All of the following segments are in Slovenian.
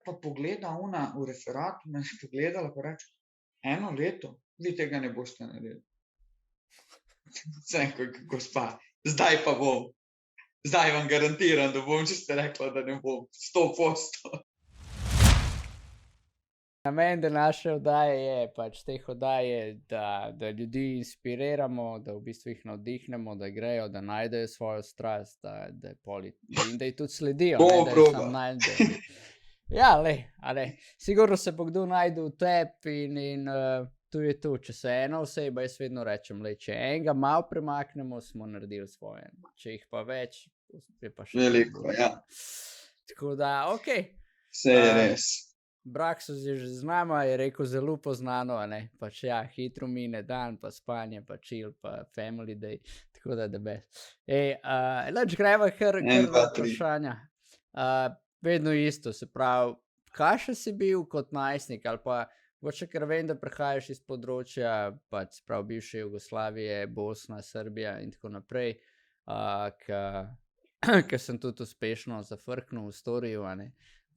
pa pogleda ona v referatu, me je pogledala pa reče, 1 leto, vi tega ne boste naredili. Sem rekel, gospa, zdaj pa bom. Zdaj vam garantiram, da bom, če ste rekla, da ne bom, 100%. Namen današnje oddaje je pač teh oddaj je, da ljudi inspiriramo, da v bistvu jih navdihnemo, da grejo, da najdejo svojo strast, da ji tudi sledijo. Bomo Da jo probali. samo najdejo. Ja, sigurno se bo kdo najde v tebi in tu je tu. Če se ena oseba, jaz vedno rečem, če enega malo premaknemo, smo naredili svoje. Če jih pa več, je pa še Veliko, ja. Tako da, okej. Vse je res. Braksus je že z nama, je rekel zelo poznano, a ne, pač ja, hitro mine dan, pa spanje, pa chill, pa family day, tako da best. Leč greva kar vprašanja. Vedno isto, se pravi, kakšen si bil kot najstnik, ali pa, mogoče ker vem, da prihajaš iz področja, pač se pravi, bivše Jugoslavije, Bosna, Srbija in tako naprej, ke sem tudi uspešno zafrknil v storiju, a ne.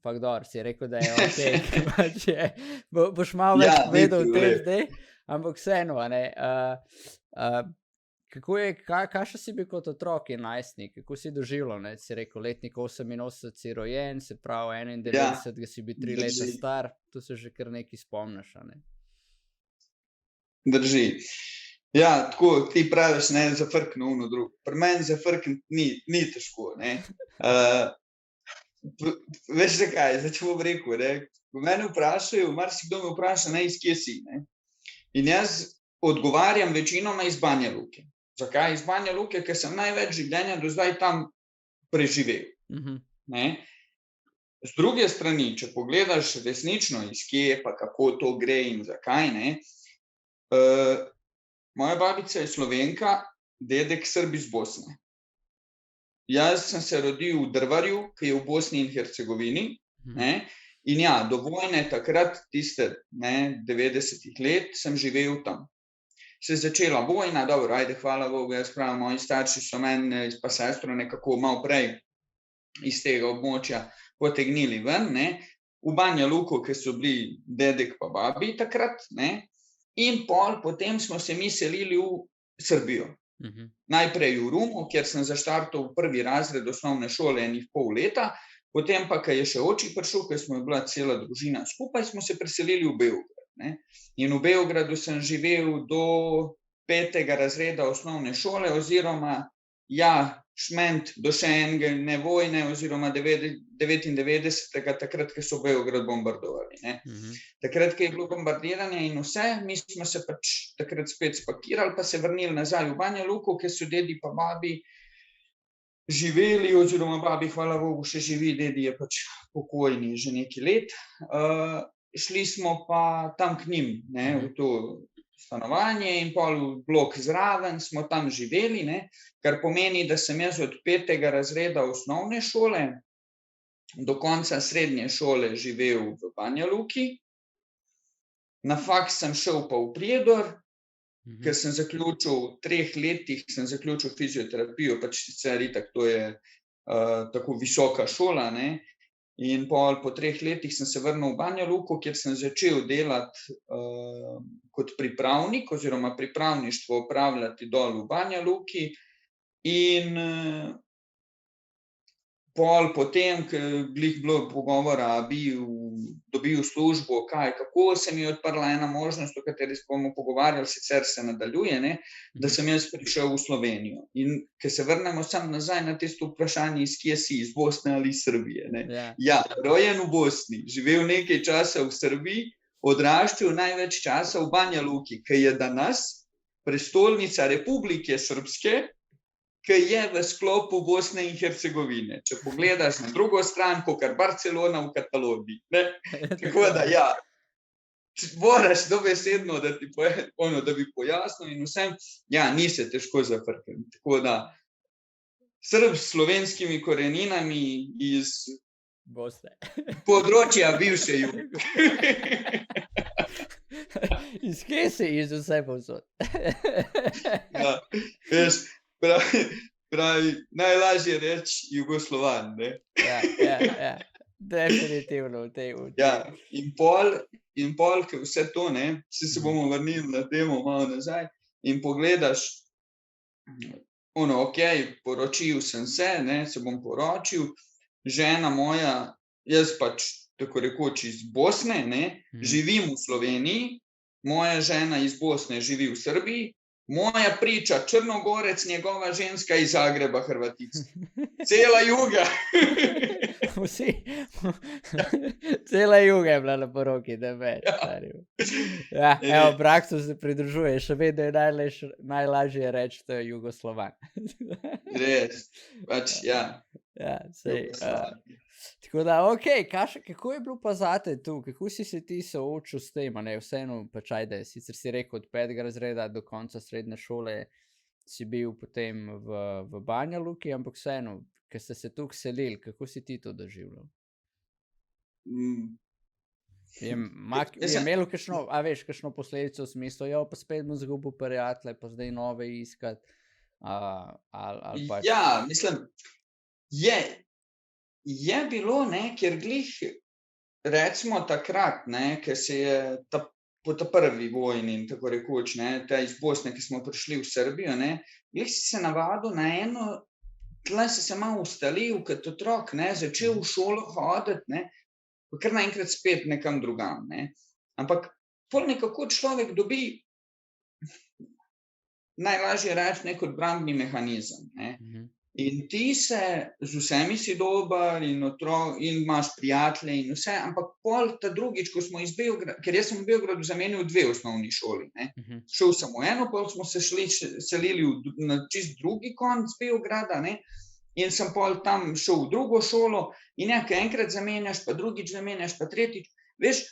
Pak dobro, si rekel, da je okej, pač je, boš malo več povedal o tem zdaj, ampak vseeno, a ne, kakšen si bil kot otrok in najstnik, kako si doživljal, ne, si rekel, letnik 88 si rojen, se pravi 91 si bil 3 leta star, tu se že kar nekaj spomniš, a ne. Drži. Ja, tako ti praviš, ne, zafrknil ono drugo. Pri meni zafrkniti ni težko, ne. Veš zakaj, zdaj če bom rekel, ne, ko mene vprašajo, marsikdo me vpraša, ne, iz kje si, ne. In jaz odgovarjam večinoma iz Banja Luke. Zakaj iz Banja Luke? Ker sem največ življenja do zdaj tam preživel, ne. Z druge strani, če pogledaš resnično, iz kje pa kako to gre in zakaj, ne, moja babica je Slovenka, dedek Srb iz Bosne. Jaz sem se rodil v Drvarju, ki je v Bosni in Hercegovini, ne, in ja, do vojne takrat, tiste, ne, 90-ih let, sem živel tam. Se je začela vojna, dobro, ajde, hvala Bogu, jaz pravim, moji starši so mene pa sestro nekako malo prej iz tega območja potegnili ven, ne, v Banja Luko, ke so bili dedek pa babi takrat, ne, in potem smo se mi selili v Srbijo. Najprej v Rumo, kjer sem zaštartal 1. razred osnovne šole 1,5 leta, potem pa, ko je še oči prišel, ko smo bila cela družina skupaj, smo se preselili v Beograd, ne. In v Beogradu sem živel do 5. razreda osnovne šole oziroma, ja, šment do še ene vojne oziroma 99. takrat, ko so Beograd bombardovali, ne. Takrat, ko je bilo bombardiranje in vse, mi smo se pač takrat spet spakirali pa se vrnili nazaj v Banja Luko, kjer so dedi pa babi živeli oziroma babi, hvala Bogu, še živi, dedi je pač pokojni že nekaj let. Šli smo pa tam k njim, ne, v to stanovanje in pol v blok zraven smo tam živeli, ne, kar pomeni, da sem jaz od 5. razreda osnovne šole do konca srednje šole živel v Banja Luki. Na faks sem šel pa v Prijedor, ker sem zaključil v 3 letih, sem zaključil fizioterapijo, pač sicer itak to je tako visoka šola, ne. In pol po 3 letih sem se vrnil v Banja Luko, kjer sem začel delati kot pripravnik oziroma pripravništvo opravljati dol v Banja Luki in pol potem, ko je glih bilo pogovora, a bi dobil službo, kaj, kako, se mi je odprla ena možnost, o kateri se bomo pogovarjali, sicer se nadaljuje, ne, da sem jaz prišel v Slovenijo. In ko se vrnemo samo nazaj na tisto vprašanje, iz kje si, iz Bosne ali iz Srbije, ne. Ja, rojen v Bosni, živel nekaj časa v Srbiji, odraščal največ časa v Banja Luki, ki je danes prestolnica Republike Srbske, ki je v sklopu Bosne in Hercegovine. Če pogledaš na drugo stran, kakor Barcelona v Kataloniji, ne. Tako da, ja, moraš dobesedno, da bi pojasnil in vsem, ja, ni se težko zafrkniti. Tako da, Srb s slovenskimi koreninami iz Bosne. Področja bivše Juge. Iz kje si? Iz vse povsod. Ja, veš, pravi, najlažje reči Jugoslovan, ne. Ja. Definitivno v tej. Ja, in pol, ke vse to, ne, se bomo vrnili na temo malo nazaj in pogledaš, okej, poročil sem se, ne, se bom poročil, žena moja, jaz pač tako rekoč iz Bosne, ne, živim v Sloveniji, moja žena iz Bosne živi v Srbiji, moja priča Črnogorec, njegova ženska iz Zagreba, Hrvatica. Cela juga. Vsi, cela juga je bila na poroki, da več. Ja, evo, Braksu se pridružuje, še vedno je najlažje reči, to je Jugoslovan. Res, pač, ja. Ja, sej, tako da, okej, kako je bilo pa zate tu, kako si se ti soočil s tem, a ne, vseeno, pač ajde, sicer si rekel od 5. razreda do konca srednje šole si bil potem v Banja Luki, ampak vseeno, ker ste se tu selili, kako si ti to doživljal? Je imelo kakšno, kakšno posledico v smislu, pa spet bom izgubil prijatelje, pa zdaj nove iskati, ali pač... Ja, mislim, je bilo, ne, ker glih, recimo takrat, ne, ker se je po ta prvi vojni, tako rekoč, ne, ta iz Bosne, ki smo prišli v Srbijo, ne, glih si se navadil na eno, tle si se malo ustalil kot otrok, ne, začel v šolo hoditi, ne, pa kar naenkrat spet nekam drugam, ne. Ampak pol nekako človek dobi, najlažje reči, nek obrambni mehanizem, ne. In ti se z vsemi si dober in imaš prijatelje in vse, ampak pol ta drugič, ko smo iz Beograda, ker jaz sem v Beogradu zamenjal 2 osnovni šoli, ne. Šel sem v eno, pol smo se selili na čist drugi konec Beograda, ne, in sem pol tam šel v drugo šolo in ja, ke enkrat zamenjaš, pa drugič zamenjaš, pa tretjič, veš,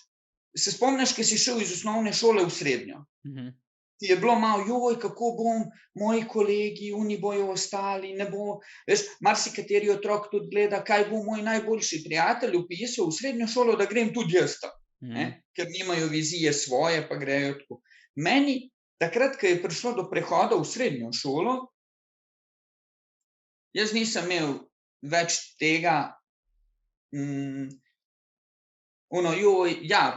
se spomniš, ke si šel iz osnovne šole v srednjo. Ti je bilo malo, kako bom, moji kolegi, oni bojo ostali, ne bo, veš, marsikateri otrok tudi gleda, kaj bo moj najboljši prijatelj vpisal v srednjo šolo, da grem tudi jaz tam, ne, ker nimajo vizije svoje, pa grejo tako. Meni, takrat, ko je prišlo do prehoda v srednjo šolo, jaz nisem imel več tega,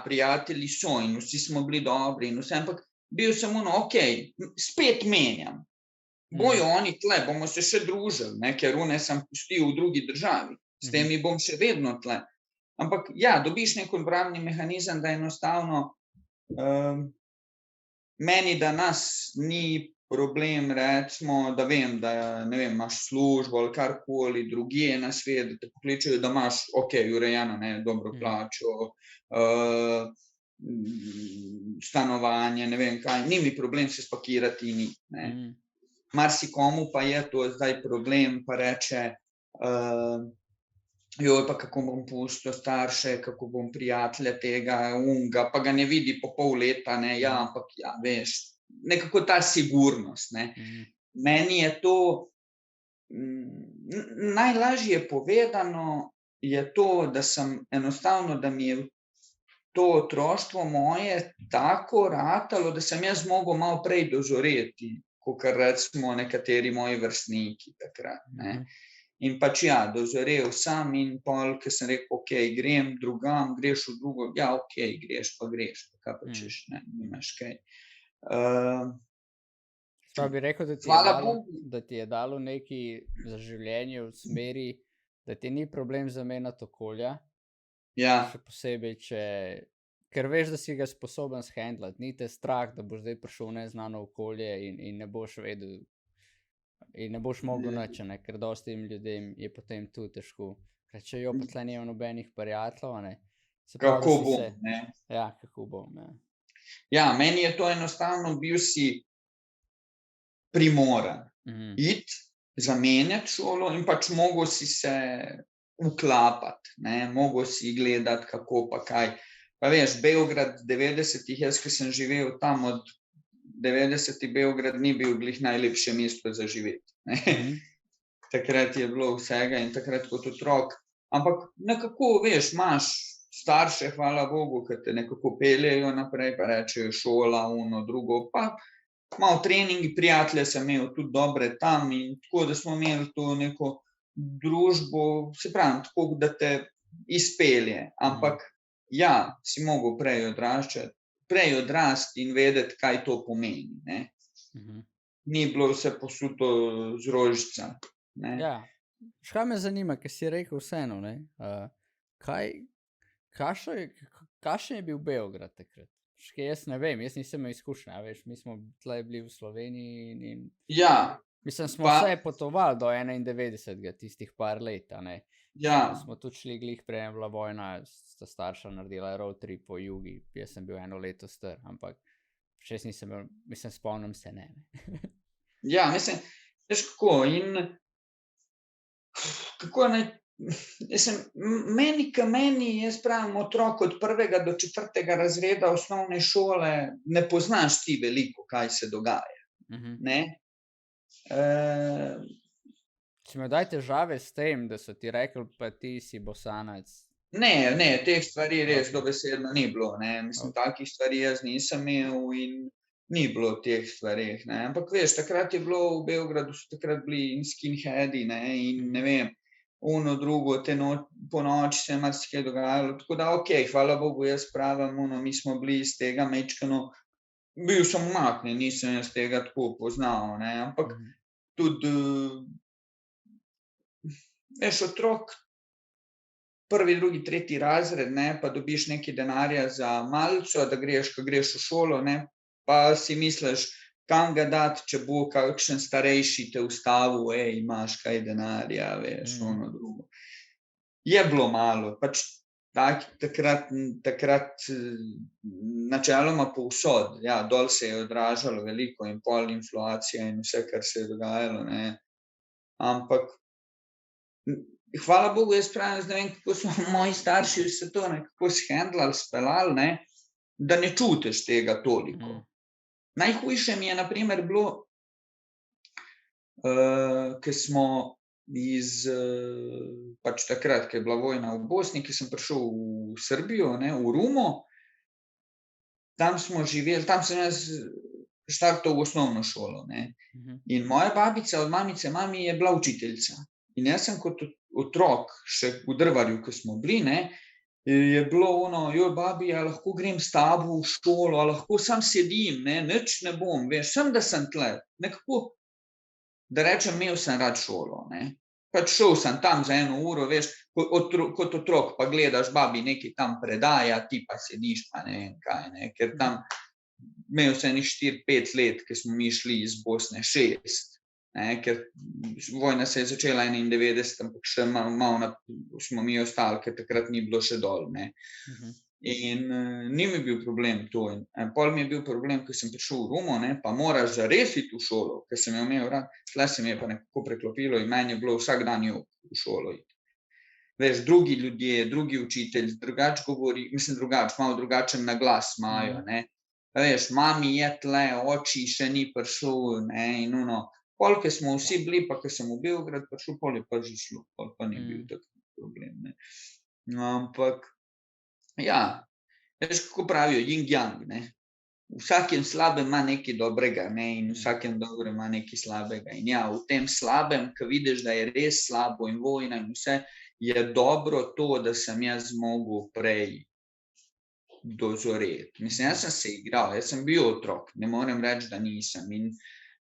prijatelji so in vsi smo bili dobri in vse, ampak bil sem okej, spet menjam. Bojo oni tle, bomo se še družili, ne, ker one sem pustil v drugi državi. S temi bom še vedno tle. Ampak ja, dobiš nek obrambni mehanizem, da enostavno meni danes ni problem, recimo, da vem, da, ne vem, imaš službo ali karkoli drugje na svetu, da te pokličejo, da imaš urejeno, ne, dobro plačo, stanovanje, ne vem kaj, ni mi problem se spakirati in iti, ne. Marsikomu pa je to zdaj problem, pa reče, pa kako bom pustil starše, kako bom prijatelja tega, onega, pa ga ne vidi po pol leta, ne, ampak veš, nekako ta sigurnost, ne. Meni je to, najlažje povedano je to, da sem enostavno, da mi je to otroštvo moje tako ratalo, da sem jaz mogel malo prej dozoreti, kakor recimo nekateri moji vrstniki takrat, ne. In pač dozorel sem in pol, ke sem rekel, okej, grem drugam, greš v drugo, okej, greš pa greš, kaj pa češ, ne, nimaš kaj. Pa bi rekel, da ti je dalo nekaj za življenje v smeri, da ti ni problem zamenjati okolja. Ja. Še posebej, ker veš, da si ga sposoben shendlati, ni te strah, da boš zdaj prišel v neznano okolje in ne boš vedel in ne boš mogel nič, ne, ker dosti ljudem je potem tu težko. Če pa tle nimam nobenih prijateljev, ne. Kako bom, ne. Ja, kako bom, ja. Ja, meni je to enostavno, bil si primoran iti, zamenjati šolo in pač mogel si se vklapati, ne, mogel si gledati, kako pa kaj. Pa veš, Beograd 90-ih, jaz, ko sem živel tam od 90-ih, Beograd ni bil glih najlepše mesto za živeti, ne. Takrat je bilo vsega in takrat kot otrok, ampak nekako, veš, imaš starše, hvala Bogu, ki te nekako peljejo naprej, pa rečejo šola, drugo, pa malo treningi, prijatelje sem imel tudi dobre tam in tako, da smo imeli to neko družbo, se pravim, tako, da te izpelje, ampak ja, si mogel prej odrasti in vedeti, kaj to pomeni, ne. Ni bilo vse posuto z rožica, ne. Ja, kaj me zanima, ker si rekel vseeno, ne, kakšen je bil Beograd takrat? Še jaz ne vem, jaz nisem imel izkušnje, a veš, mi smo tle bili v Sloveniji in Ja, mislim, smo pa vse potovali do 91. tistih par let, a ne. ja, Smo tudi šli glih, prej je bila vojna, sta starša naredila road trip po jugi, jaz sem bil 1 leto star, ampak še nisem imel, mislim, spomnim se ne. ja, mislim, veš kako in kako naj, mislim, meni, jaz pravim, otrok od 1. do 4. razreda osnovne šole ne poznaš ti veliko, kaj se dogaja, ne. Si imel kdaj težave s tem, da so ti rekli, pa ti si Bosanac? Ne, teh stvari res dobesedno ni bilo, ne, mislim, takih stvari jaz nisem imel in ni bilo teh stvareh, ne, ampak veš, takrat je bilo v Beogradu, so takrat bili skinheadi, ne, in ne vem, ono drugo, ponoči se je marsikaj dogajalo, tako da okej, hvala bogu, jaz pravim, mi smo bili iz tega majčkeno, bil sem umaknjen, nisem jaz tega tako poznal, ne, ampak tudi, veš, otrok 1., 2., 3. razred, ne, pa dobiš nekaj denarja za malico, da greš, ko greš v šolo, ne, pa si misliš, kam ga dati, če bo kakšen starejši te ustavil, imaš kaj denarja, veš, ono drugo. Je bilo malo, pač takrat načeloma povsod, ja, dol se je odražalo veliko in pol inflacija in vse, kar se je dogajalo, ne, ampak hvala bogu, jaz pravim, zdaj vem, kako so moji starši vse to nekako shendlali, speljali, ne, da ne čutiš tega toliko. Najhujše mi je na primer bilo, ke smo pač takrat, ko je bila vojna v Bosni, ko sem prišel v Srbijo, ne, v Rumo, tam smo živeli, tam sem jaz štartal v osnovno šolo, ne, in moja babica od mamice mami je bila učiteljica. In jaz sem kot otrok, še v Drvarju, ko smo bili, ne, je bilo ono, joj, babi, a lahko grem s tabo v šolo, a lahko samo sedim, ne, nič ne bom, veš, samo da sem tle. Nekako, da rečem, imel sem rad šolo, ne. Pač šel sem tam za 1 uro, veš, kot otrok, pa gledaš, babi nekaj tam predaja, ti pa sediš, pa ne vem kaj, ne, ker tam imel sem enih 4-5 let, ko smo mi šli iz Bosne, 6. Ne, ker vojna se je začela 91, ampak še malo smo mi ostali, ker takrat ni bilo še dol, ne. In ni mi bil problem to. Pol mi je bil problem, ko sem prišel v Rumo, ne, pa moraš zares iti v šolo, ker sem jo imel rad, tule se mi je pa nekako preklopilo in meni je bilo vsak dan v šolo iti. Veš, drugi ljudje, drugi učitelji, drugače govori, mislim drugače, malo drugačen naglas imajo, ne. Veš, mami je tule, oči še ni prišel, ne, in ono. Pol, ko smo vsi bili, pa ko sem v Beograd prišel, pol je pa že šlo, pol pa ni bil tak problem, ne. Ampak, ja, veš, kako pravijo, yin yang, ne. V vsakem slabem ima nekaj dobrega, ne, in v vsakem dobrem ima nekaj slabega. In ja, v tem slabem, ko vidiš, da je res slabo in vojna in vse, je dobro to, da sem jaz mogel prej dozoreti. Mislim, jaz sem se igral, jaz sem bil otrok, ne morem reči, da nisem. In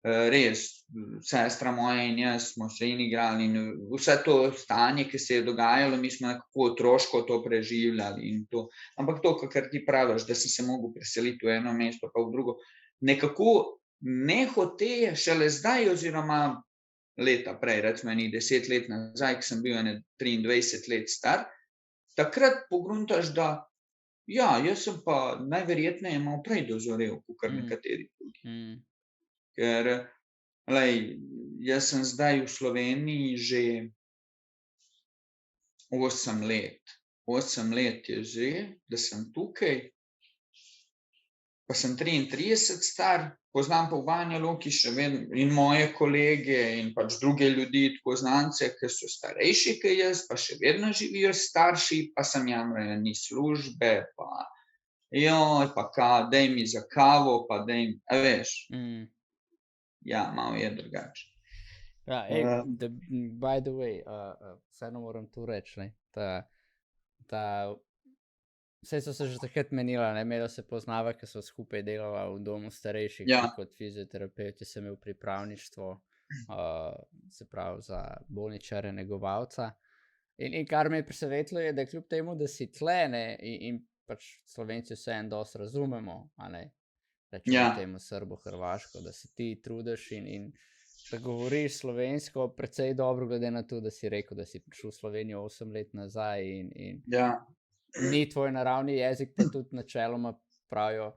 res, sestra moja in jaz smo se in igrali in vse to stanje, ki se je dogajalo, mi smo nekako otroško to preživljali in to. Ampak to, kakor ti praviš, da si se mogel preseliti v eno mesto pa v drugo, nekako nehote, šele zdaj oziroma leta prej, recimo enih 10 let nazaj, ko sem bil 23 let star, takrat pogruntaš, da ja, jaz sem pa najverjetneje malo prej dozorel, kakor nekateri drugi. Ker, glej, jaz sem zdaj v Sloveniji že 8 let. 8 let je že, da sem tukaj, pa sem 33 star, poznam pa v Banja Luki še vedno in moje kolege in pač druge ljudi, tako znance, ki so starejši kot jaz, pa še vedno živijo s starši, pa sem jamrajo, ni službe, pa joj, pa daj mi za kavo, pa daj mi, a veš. Ja, malo je drugače. Ja, by the way, vseeno moram tu reči, ne, Vse so se že takrat menila, ne, imela se poznava, ker so skupaj delala v domu starejših, Ja. ti kot fizioterapevt, sem imel pripravništvo, se pravi za bolničare, negovalca. In kar me je presenetilo je, da kljub temu, da si tle, ne, in pač Slovenci vseeno dosti razumemo, a ne, rečemo Ja. temu Srbo-hrvaško, da se ti trudiš in da govoriš slovensko precej dobro, glede na to, da si rekel, da si prišel v Slovenijo 8 let nazaj in Ja. ni tvoj naravni jezik, pa tudi načeloma pravijo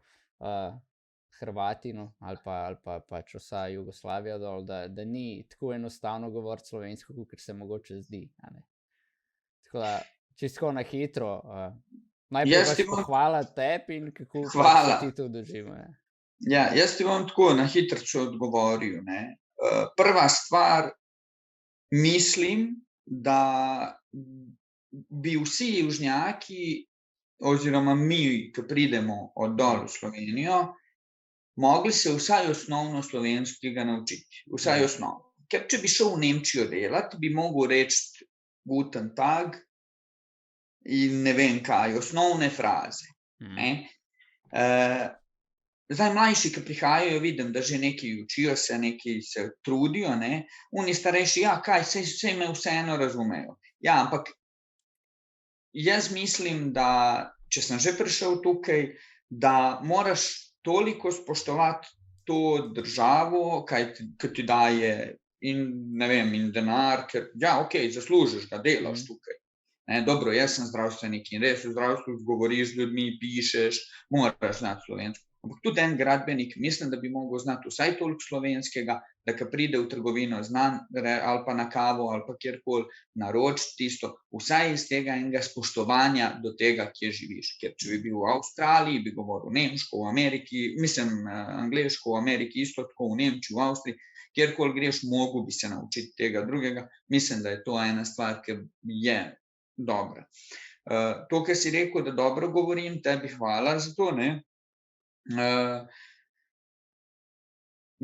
Hrvati, no, ali pa pač vsa Jugoslavija dol, da ni tako enostavno govoriti slovensko, kot se mogoče zdi, a ne. Tako da, čisto na hitro, najprej Jaz pač ti bom- pohvala tebi in kako pač Hvala. se ti to doživlja. Ja, jaz ti bom tako na hitrčo odgovoril, ne. Prva stvar, mislim, da bi vsi južnjaki oziroma mi, ki pridemo od dol v Slovenijo, mogli se vsaj osnovno slovenskega naučiti. Vsaj osnovno. Ker če bi šel v Nemčijo delati, bi mogel reči guten tag in ne vem kaj, osnovne fraze. Ne. Zdaj mlajši, ki prihajajo, vidim, da že nekaj učijo se, nekaj se trudijo, ne. Oni starejši, ja, kaj, saj me vseeno razumejo. Ja, ampak jaz mislim, da če sem že prišel tukaj, da moraš toliko spoštovati to državo, ki ti daje in, ne vem, in denar, ker, ja, okej, zaslužiš ga, delaš tukaj. Ne, dobro, jaz sem zdravstvenik in res v zdravstvu govoriš z ljudmi, pišeš, moraš znati slovensko. Ampak tudi en gradbenik, mislim, da bi mogel znati vsaj toliko slovenskega, da ko pride v trgovino ali pa na kavo ali pa kjerkoli naročiti tisto, vsaj iz tega enega spoštovanja do tega, kje živiš. Ker če bi bil v Avstraliji, bi govoril nemško, v Ameriki, angleško, v Ameriki isto tako, v Nemčiji, v Avstriji, kjerkoli greš, mogel bi se naučiti tega drugega. Mislim, da je to ena stvar, ki je dobra. To, kar si rekel, da dobro govorim, tebi hvala za to, ne.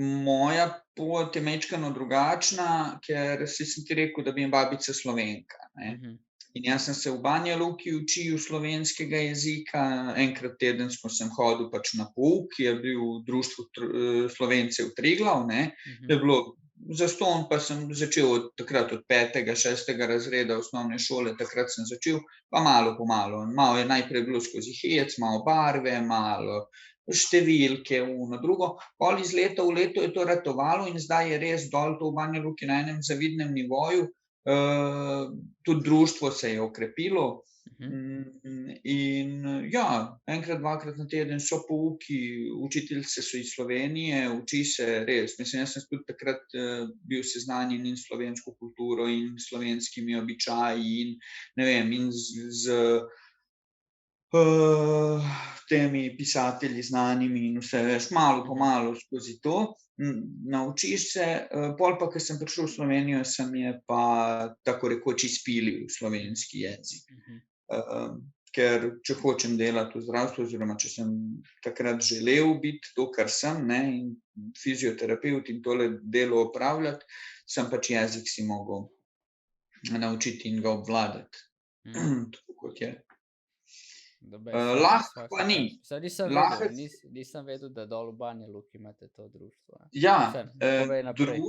Moja pot je majčkeno drugačna, ker sem ti rekel, da bi babica Slovenka, ne. In jaz sem se v Banja Luki učil slovenskega jezika, enkrat tedensko sem hodil pač na pouk, ki je bil v društvu Slovencev Triglav, ne. Je bilo zastonj, pa sem začel takrat od 5., 6. razreda osnovne šole, takrat sem začel, pa malo po malo. Malo je najprej bilo skozi hec, malo barve, malo številke, ono drugo. Pol iz leta v leto je to ratovalo in zdaj je res dol to v Banja Luki na enem zavidnem nivoju. Tudi društvo se je okrepilo. In ja, enkrat, dvakrat na teden so pouki, učiteljice so iz Slovenije, uči se res. Mislim, jaz sem tudi takrat bil seznanjen in s slovensko kulturo in slovenskimi običaji in ne vem, in z temi pisatelji znanimi in vse, veš, malo po malo skozi to. Naučiš se, pol pa, ko sem prišel v Slovenijo, se mi je pa tako rekoč izpilil slovenski jezik. Ker če hočem delati v zdravstvu oziroma če sem takrat želel biti to, kar sem, ne, in fizioterapevt in tole delo opravljati, sem pač jezik si mogel naučiti in ga obvladati. Tako kot je. Lahko pa ni. Nisem vedel, da dol v Banja Luki imate to društvo. Ja, Povej naprej.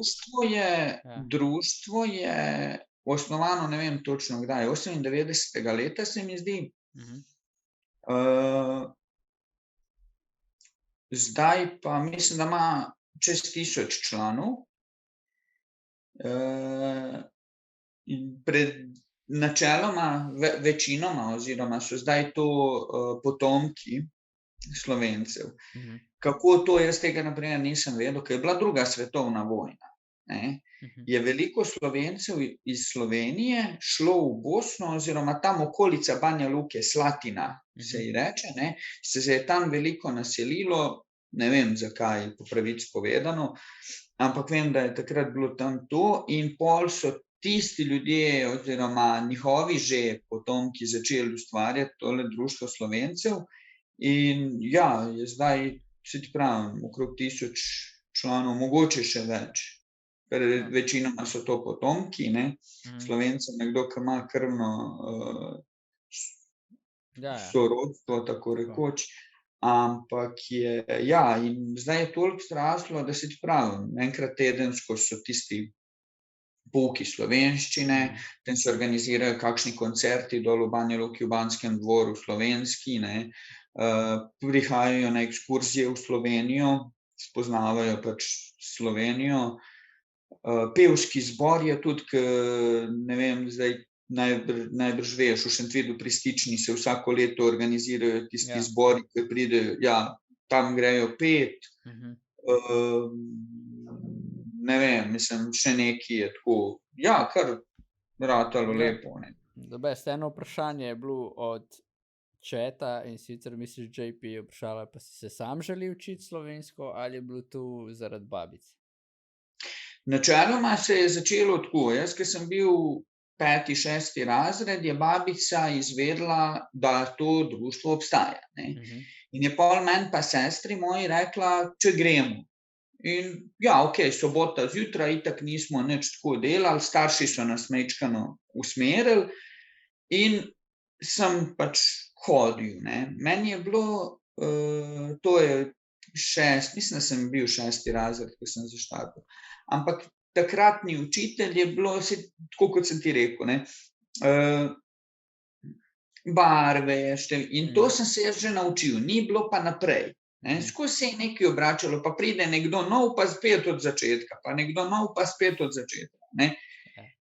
društvo je osnovano, ne vem točno kdaj, 98. leta, se mi zdi. Zdaj pa mislim, da ima čez 1000 članov. Načeloma, večinoma oziroma so zdaj to potomki Slovencev. Kako to, jaz tega naprej nisem vedel, ker je bila druga svetovna vojna, ne. Je veliko Slovencev iz Slovenije šlo v Bosno oziroma tam okolica Banja Luke, Slatina se ji reče, ne, se je tam veliko naselilo, ne vem, zakaj, po pravici povedano, ampak vem, da je takrat bilo tam to in pol so tisti ljudje oziroma njihovi že potomki začeli ustvarjati tole društvo Slovencev in ja, je zdaj, se ti pravim, okrog 1000 članov, mogoče še več. Ker večinoma so to potomki, ne, Slovencev, nekdo, ki ima krvno sorodstvo, tako rekoč. Ampak in zdaj je toliko zraslo, da se ti pravim, enkrat tedensko so tisti pouki slovenščine, potem se organizirajo kakšni koncerti dol v Banja Luki, v Banskem dvoru, slovenski, ne. Prihajajo na ekskurzije v Slovenijo, spoznavajo pač Slovenijo. Pevski zbor je tudi, ne vem, zdaj najbrž veš, v Šentvidu pri Stični se vsako leto organizirajo tisti zbori, ki pridejo, tam grejo pet. Ne vem, mislim, še nekaj je tako, kar ratalo lepo, ne. Eno vprašanje je bilo od četa, in sicer misliš, JP je vprašala, pa si se sam želi učiti slovensko ali je bilo to zaradi babic? Načeloma se je začelo tako, jaz, ko sem bil 5., 6. razred, je babica izvedela, da to društvo obstaja, ne. In je pol meni pa sestri moji rekla, če gremo. In okej, sobota zjutraj, itak nismo nič tako delali, starši so nas majčkeno usmerili in sem pač hodil, ne. Meni je bilo, to je mislim, da sem bil 6. razred, ko sem zaštartal. Ampak takratni učitelj je bilo, tako kot sem ti rekel, ne, barve, in to sem se jaz že naučil, ni bilo pa naprej. Skozi se je nekaj obračalo, pa pride nekdo nov, pa spet od začetka, pa nekdo nov, pa spet od začetka, ne.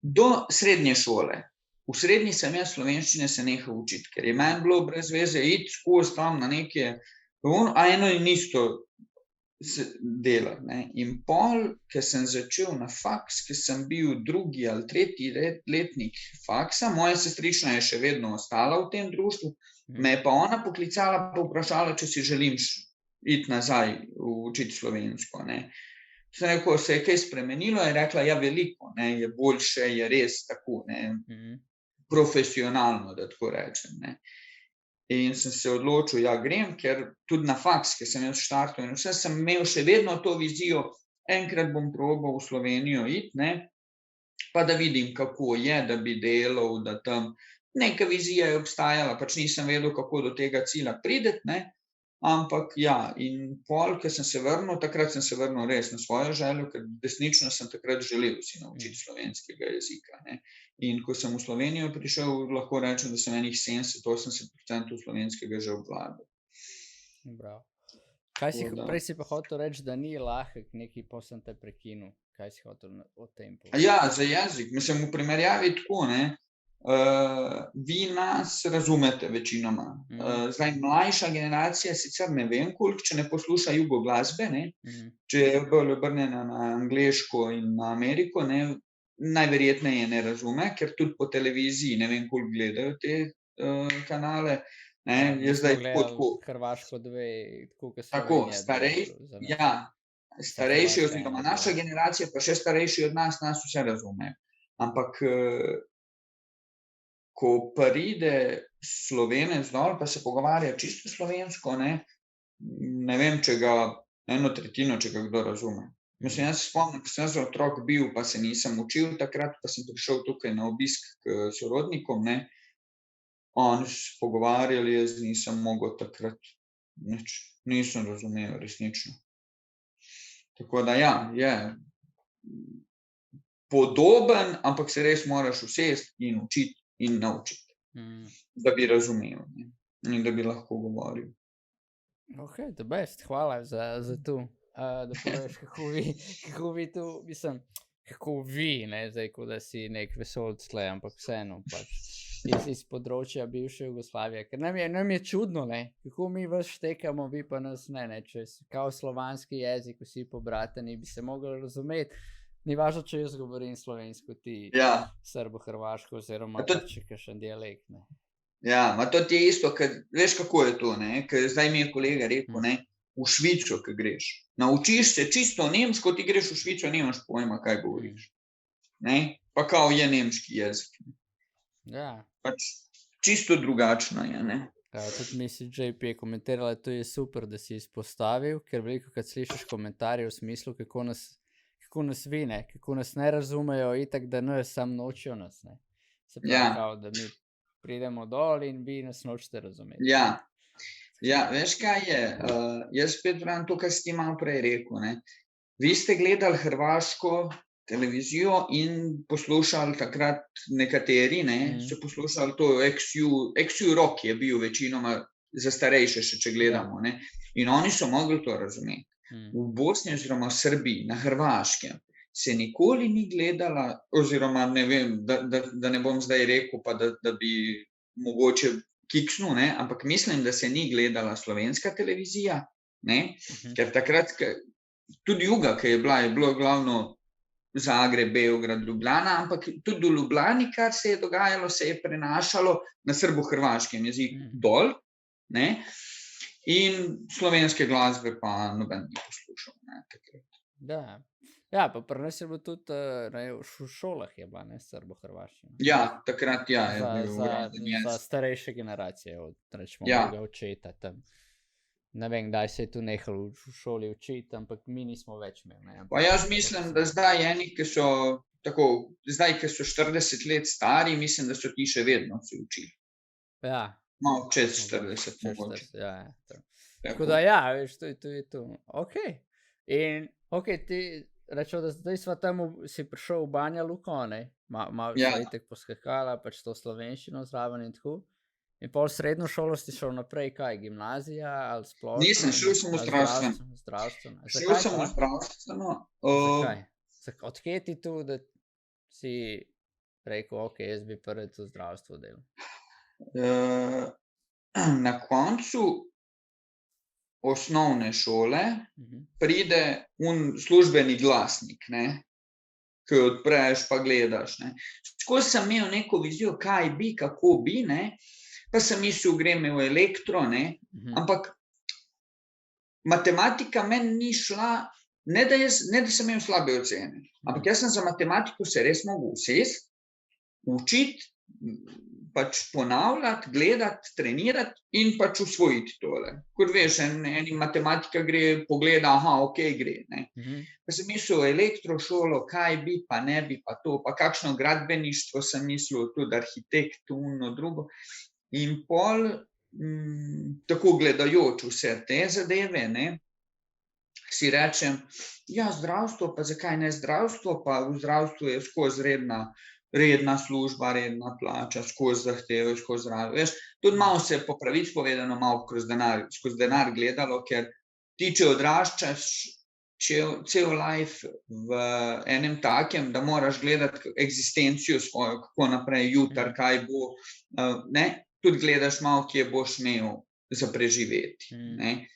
Do srednje šole. V srednji sem jaz slovenščine se nehal učiti, ker je meni bilo brez veze iti skozi tam na neke, a eno in isto delati, ne. In pol, ko sem začel na faks, ko sem bil 2. ali 3. letnik faksa, moja sestrična je še vedno ostala v tem društvu, me je pa ona poklicala pa vprašala, če si želim iti nazaj učiti slovensko, ne. Sem rekel, se je kaj spremenilo, je rekla, veliko, ne, je boljše, je res tako, ne, profesionalno, da tako rečem, ne. In sem se odločil, grem, ker tudi na faks, ko sem jaz štartal in vse, sem imel še vedno to vizijo, enkrat bom probal v Slovenijo iti, ne, pa da vidim, kako je, da bi delal, da tam neka vizija je obstajala, pač nisem vedel, kako do tega cilja priti, ne, ampak in pol, ko sem se vrnil, takrat sem se vrnil res na svojo željo, ker resnično sem takrat želel si naučiti slovenskega jezika, ne. In ko sem v Slovenijo prišel, lahko rečem, da sem enih 70-80% slovenskega že obvladal. Bravo. Prej si pa hotel reči, da ni lahek nekaj, pa sem te prekinil. Kaj si hotel o tem povedati? Za jezik, mislim, v primerjavi tako, ne, vi nas razumete večinoma. Zdaj, mlajša generacija sicer ne vem koliko, če ne posluša jugo glasbe, ne, če je bolj obrnjena na angleško in na Ameriko, ne, najverjetneje ne razume, ker tudi po televiziji ne vem koliko gledajo te kanale, ne, je zdaj tako. Hrvaško 2, tako kot Slovenija. Tako, starejši oziroma naša generacija, pa še starejši od nas vse razume. Ampak ko pride Slovenec dol, pa se pogovarja čisto slovensko, ne vem, če ga 1/3, če ga kdo razume. Mislim, jaz spomnim, ko sem jaz otrok bil, pa se nisem učil takrat, pa sem prišel tukaj na obisk k sorodnikom, ne, oni se pogovarjali, jaz nisem mogel takrat nič, nisem razumel resnično. Tako da je podoben, ampak se res moraš usesti in učiti in naučiti, da bi razumel, ne, in da bi lahko govoril. Ok, the best, hvala za to, da poveš, kako vi tu, mislim, kako vi, ne, zdaj, kot da si nek vesoljc tle, ampak vseeno, pač, iz področja bivše Jugoslavije, ker nam je čudno, ne, kako mi vas štekamo, vi pa nas ne, če kao slovanski jezik, vsi pobratani, bi se mogli razumeti, ni važno, če jaz govorim slovensko, ti srbo-hrvaško, oziroma pač kakšen dialekt, ne. Ma to ti je isto, veš, kako je to, ne, ker zdaj mi je kolega rekel, ne, v Švico, ko greš, naučiš se čisto nemško, ti greš v Švico, nimaš pojma, kaj govoriš, ne, pa kao je nemški jezik. Pač čisto drugačno je, ne. Tudi misli, JP je komentirala, to je super, da si izpostavil, ker veliko, kad slišiš komentarje v smislu, kako nas vi, ne, kako nas ne razumejo, itak, da nas sam nočijo nas, ne. Se pravi, kao, da mi pridemo dol in vi nas nočete razumeti. Ja, veš kaj je, jaz spet pravim to, kar si ti malo prej rekel, ne. Vi ste gledali hrvaško televizijo in poslušali takrat nekateri, ne, so poslušali to XU Rock je bil večinoma za starejše še, če gledamo, ne, in oni so mogli to razumeti. V Bosni oziroma v Srbiji, na Hrvaškem, se nikoli ni gledala, oziroma ne vem, da ne bom zdaj rekel, pa da bi mogoče kiksnul, ne, ampak mislim, da se ni gledala slovenska televizija, ne, ker takrat, tudi Juga, ki je bilo glavno Zagreb, Beograd, Ljubljana, ampak tudi v Ljubljani, kar se je dogajalo, se je prenašalo na srbo-hrvaškem jeziku dol, ne, in slovenske glasbe pa noben ni poslušal, ne, takrat. Da. Ja, pa pri nas je bilo tudi, v šolah je bila, ne, srbo-hrvaščina. Ja, takrat je bil Za starejše generacije, rečemo, mojega očeta tam. Ne vem, kdaj se je tu nehal v šoli učiti, ampak mi nismo več imeli, ne. Pa jaz mislim, da zdaj eni, ki so tako, zdaj, ki so 40 let stari, mislim, da so ti še vedno se učili. Ja. Malo čez 40 mogoče. Ja. Tako da ja, veš, to je to. Okej. In, ti rečel, da zdaj sva tam, si prišel v Banja Luko, ne? Malo sva itek poskakala, pač to slovenščino zraven in tako. In pol srednjo šolo si šel naprej, kaj, gimnazija ali splošno? Nisem, šel sem v zdravstveno. Šel sem v zdravstveno. Zakaj? Odkje ti tu, da si rekel, jaz bi prvi v zdravstvu delal? Na koncu osnovne šole pride službeni glasnik, ne, ki jo odpreš pa gledaš, ne. Skozi sem imel neko vizijo, kaj bi, kako bi, ne, pa sem mislil, grem v elektro, ne, ampak matematika meni ni šla, ne da sem imel slabe ocene, ampak jaz sem za matematiko se res mogel usesti, učiti, pač ponavljati, gledati, trenirati in pač usvojiti tole. Kot veš, eni matematika gre, pogleda, gre, ne. Pa sem mislil elektrošolo, kaj bi, pa ne bi, pa to, pa kakšno gradbeništvo sem mislil, tudi arhitekt, drugo. In pol, tako gledajoč vse te zadeve, ne, si rečem, ja, zdravstvo, pa zakaj ne zdravstvo, pa v zdravstvu je skozi redna služba, redna plača, skozi zahteve, skozi zdravje, veš, tudi malo se po pravici povedano, malo skozi denar gledalo, ker ti, če odraščaš cel life v enem takem, da moraš gledati eksistencijo svojo, kako naprej, jutri, kaj bo, ne, tudi gledaš malo, kje boš imel za preživeti, ne.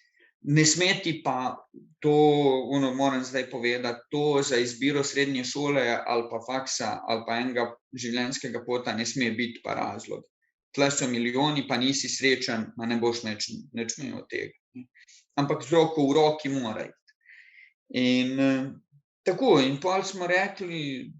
Ne sme ti pa to, moram zdaj povedati, to za izbiro srednje šole ali pa faksa ali pa enega življenjskega pota ne sme biti pa razlog. Tle so milijoni, pa nisi srečen, ma ne boš nič imel od tega. Ampak z roko v roki mora iti. In tako, in pol smo rekli,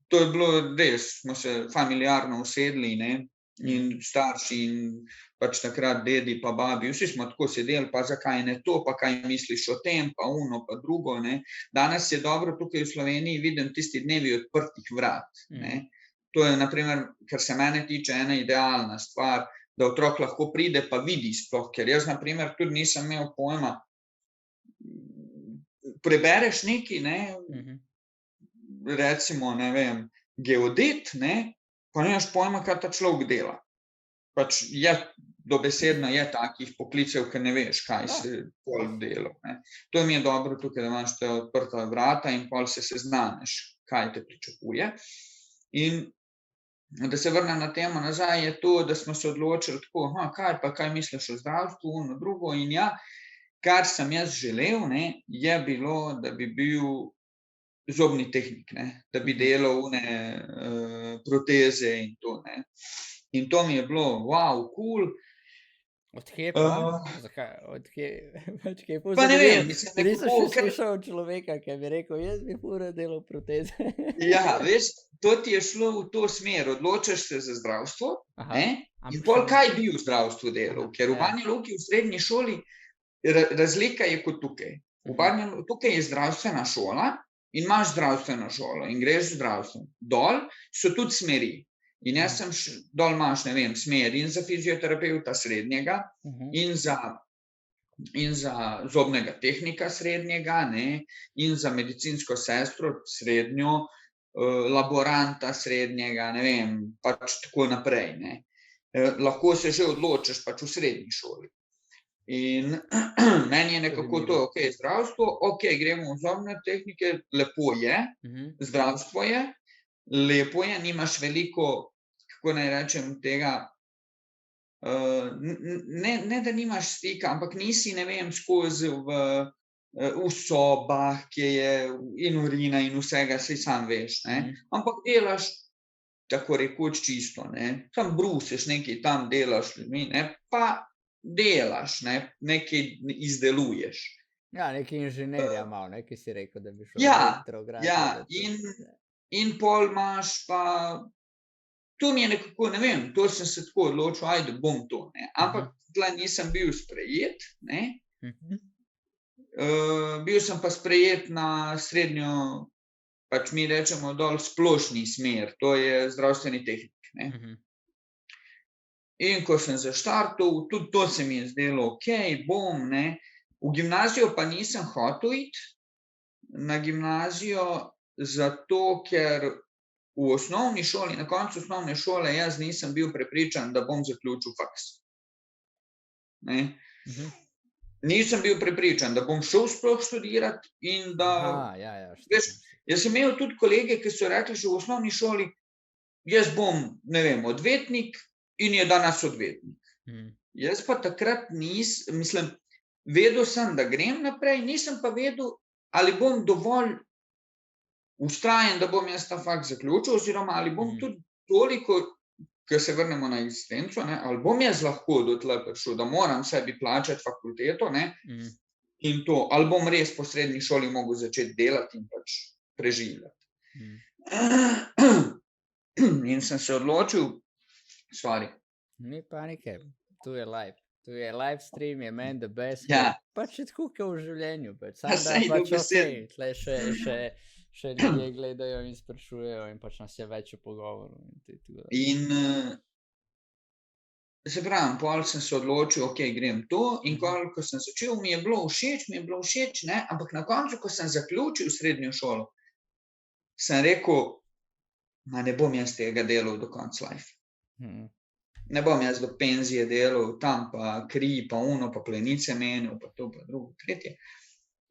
to je bilo res, smo se familiarno usedli, ne, in starši in pač takrat dedi pa babi, vsi smo tako sedeli, pa zakaj ne to, pa kaj misliš o tem, pa pa drugo, ne. Danes je dobro tukaj v Sloveniji, vidim tisti dnevi odprtih vrat, ne. To je, na primer, kar se mene tiče, ena idealna stvar, da otrok lahko pride pa vidi sploh, ker jaz, na primer, tudi nisem imel pojma, prebereš nekaj, ne, recimo, ne vem, geodet, ne, pa nimaš pojma, kaj ta človek dela. Pač dobesedno je takih poklicev, ker ne veš, kaj se pol dela, ne. To mi je dobro tukaj, da imaš te odprta vrata in pol se seznaniš, kaj te pričakuje. In da se vrnem na temo nazaj, je to, da smo se odločili tako, kaj misliš o zdravstvu, drugo, in ja, kar sem jaz želel, ne, je bilo, da bi bil zobni tehnik, ne, da bi delal proteze in to, ne. In to mi je bilo, cool. Odkje pa? Zakaj? Odkje? Pa ne vem, mislim, Nisem še slišal človeka, ki bi rekel, jaz bi fura delal proteze. Ja, veš, to ti je šlo v to smer, odločaš se za zdravstvo, ne, in pol kaj bi v zdravstvu delal, ker v Banja Luki v srednji šoli razlika je kot tukaj. Tukaj je zdravstvena šola in imaš zdravstveno šolo in greš v zdravstvo. Dol so tudi smeri. In jaz sem dol imaš, ne vem, smer in za fizioterapeuta srednjega in za zobnega tehnika srednjega, ne, in za medicinsko sestro srednjo, laboranta srednjega, ne vem, pač tako naprej, ne. Lahko se že odločiš pač v srednji šoli. In meni je nekako to, okej, zdravstvo, okej, gremo v zobne tehnike, lepo je, zdravstvo je, lepo je, nimaš veliko, kako naj rečem, tega, ne da nimaš stika, ampak nisi, ne vem, skozi v sobah, kje je in urina in vsega, saj sam veš, ne, ampak delaš tako rekoč čisto, ne, tam brusiš nekaj, tam delaš ljudmi, ne, pa delaš, ne, nekaj izdeluješ. Ja, neki inženirja malo, ne, ki si rekel, da bi šel Ja, retrograd. ja, in pol imaš pa, to mi je nekako, ne vem, to sem se tako odločil, ajde, bom to, ne, ampak tule nisem bil sprejet, ne, bil sem pa sprejet na srednjo, pač mi rečemo dol splošni smer, to je zdravstveni tehnik, ne. In ko sem zaštartal, tudi to se mi je zdelo, okej, bom, ne, v gimnazijo pa nisem hotel iti, na gimnazijo, zato ker v osnovni šoli, na koncu osnovne šole, jaz nisem bil prepričan, da bom zaključil faks. Ne. Nisem bil prepričan, da bom šel sploh študirat in da, veš, jaz sem imel tudi kolege, ki so rekli že v osnovni šoli, jaz bom, ne vem, odvetnik in je danes odvetnik. Jaz pa takrat mislim, vedel sem, da grem naprej, nisem pa vedel, ali bom dovolj vztrajen, da bom jaz ta faks zaključil, oziroma ali bom tudi toliko, ko se vrnemo na eksistenco, ne, ali bom jaz lahko do tule prišel, da moram sebi plačati fakulteto, ne, in to, ali bom res po srednji šoli mogel začeti delati in pač preživljati. In sem se odločil, Ni panike, tu je live. Tu je live stream, je meni the best. Ja. Pač je tako, kot v življenju. Saj, dobesedno. Tle še ljudje gledajo in sprašujejo in pač nas je več v pogovoru. In, se pravim, pol sem se odločil, okej, grem to, in ko sem začel, mi je bilo všeč, ne, ampak na koncu, ko sem zaključil srednjo šolo, sem rekel, ne bom jaz tega delal do konca life. Ne bom jaz do penzije delal, tam pa kri, pa ono, pa plenice menil, pa to, pa drugo, tretje.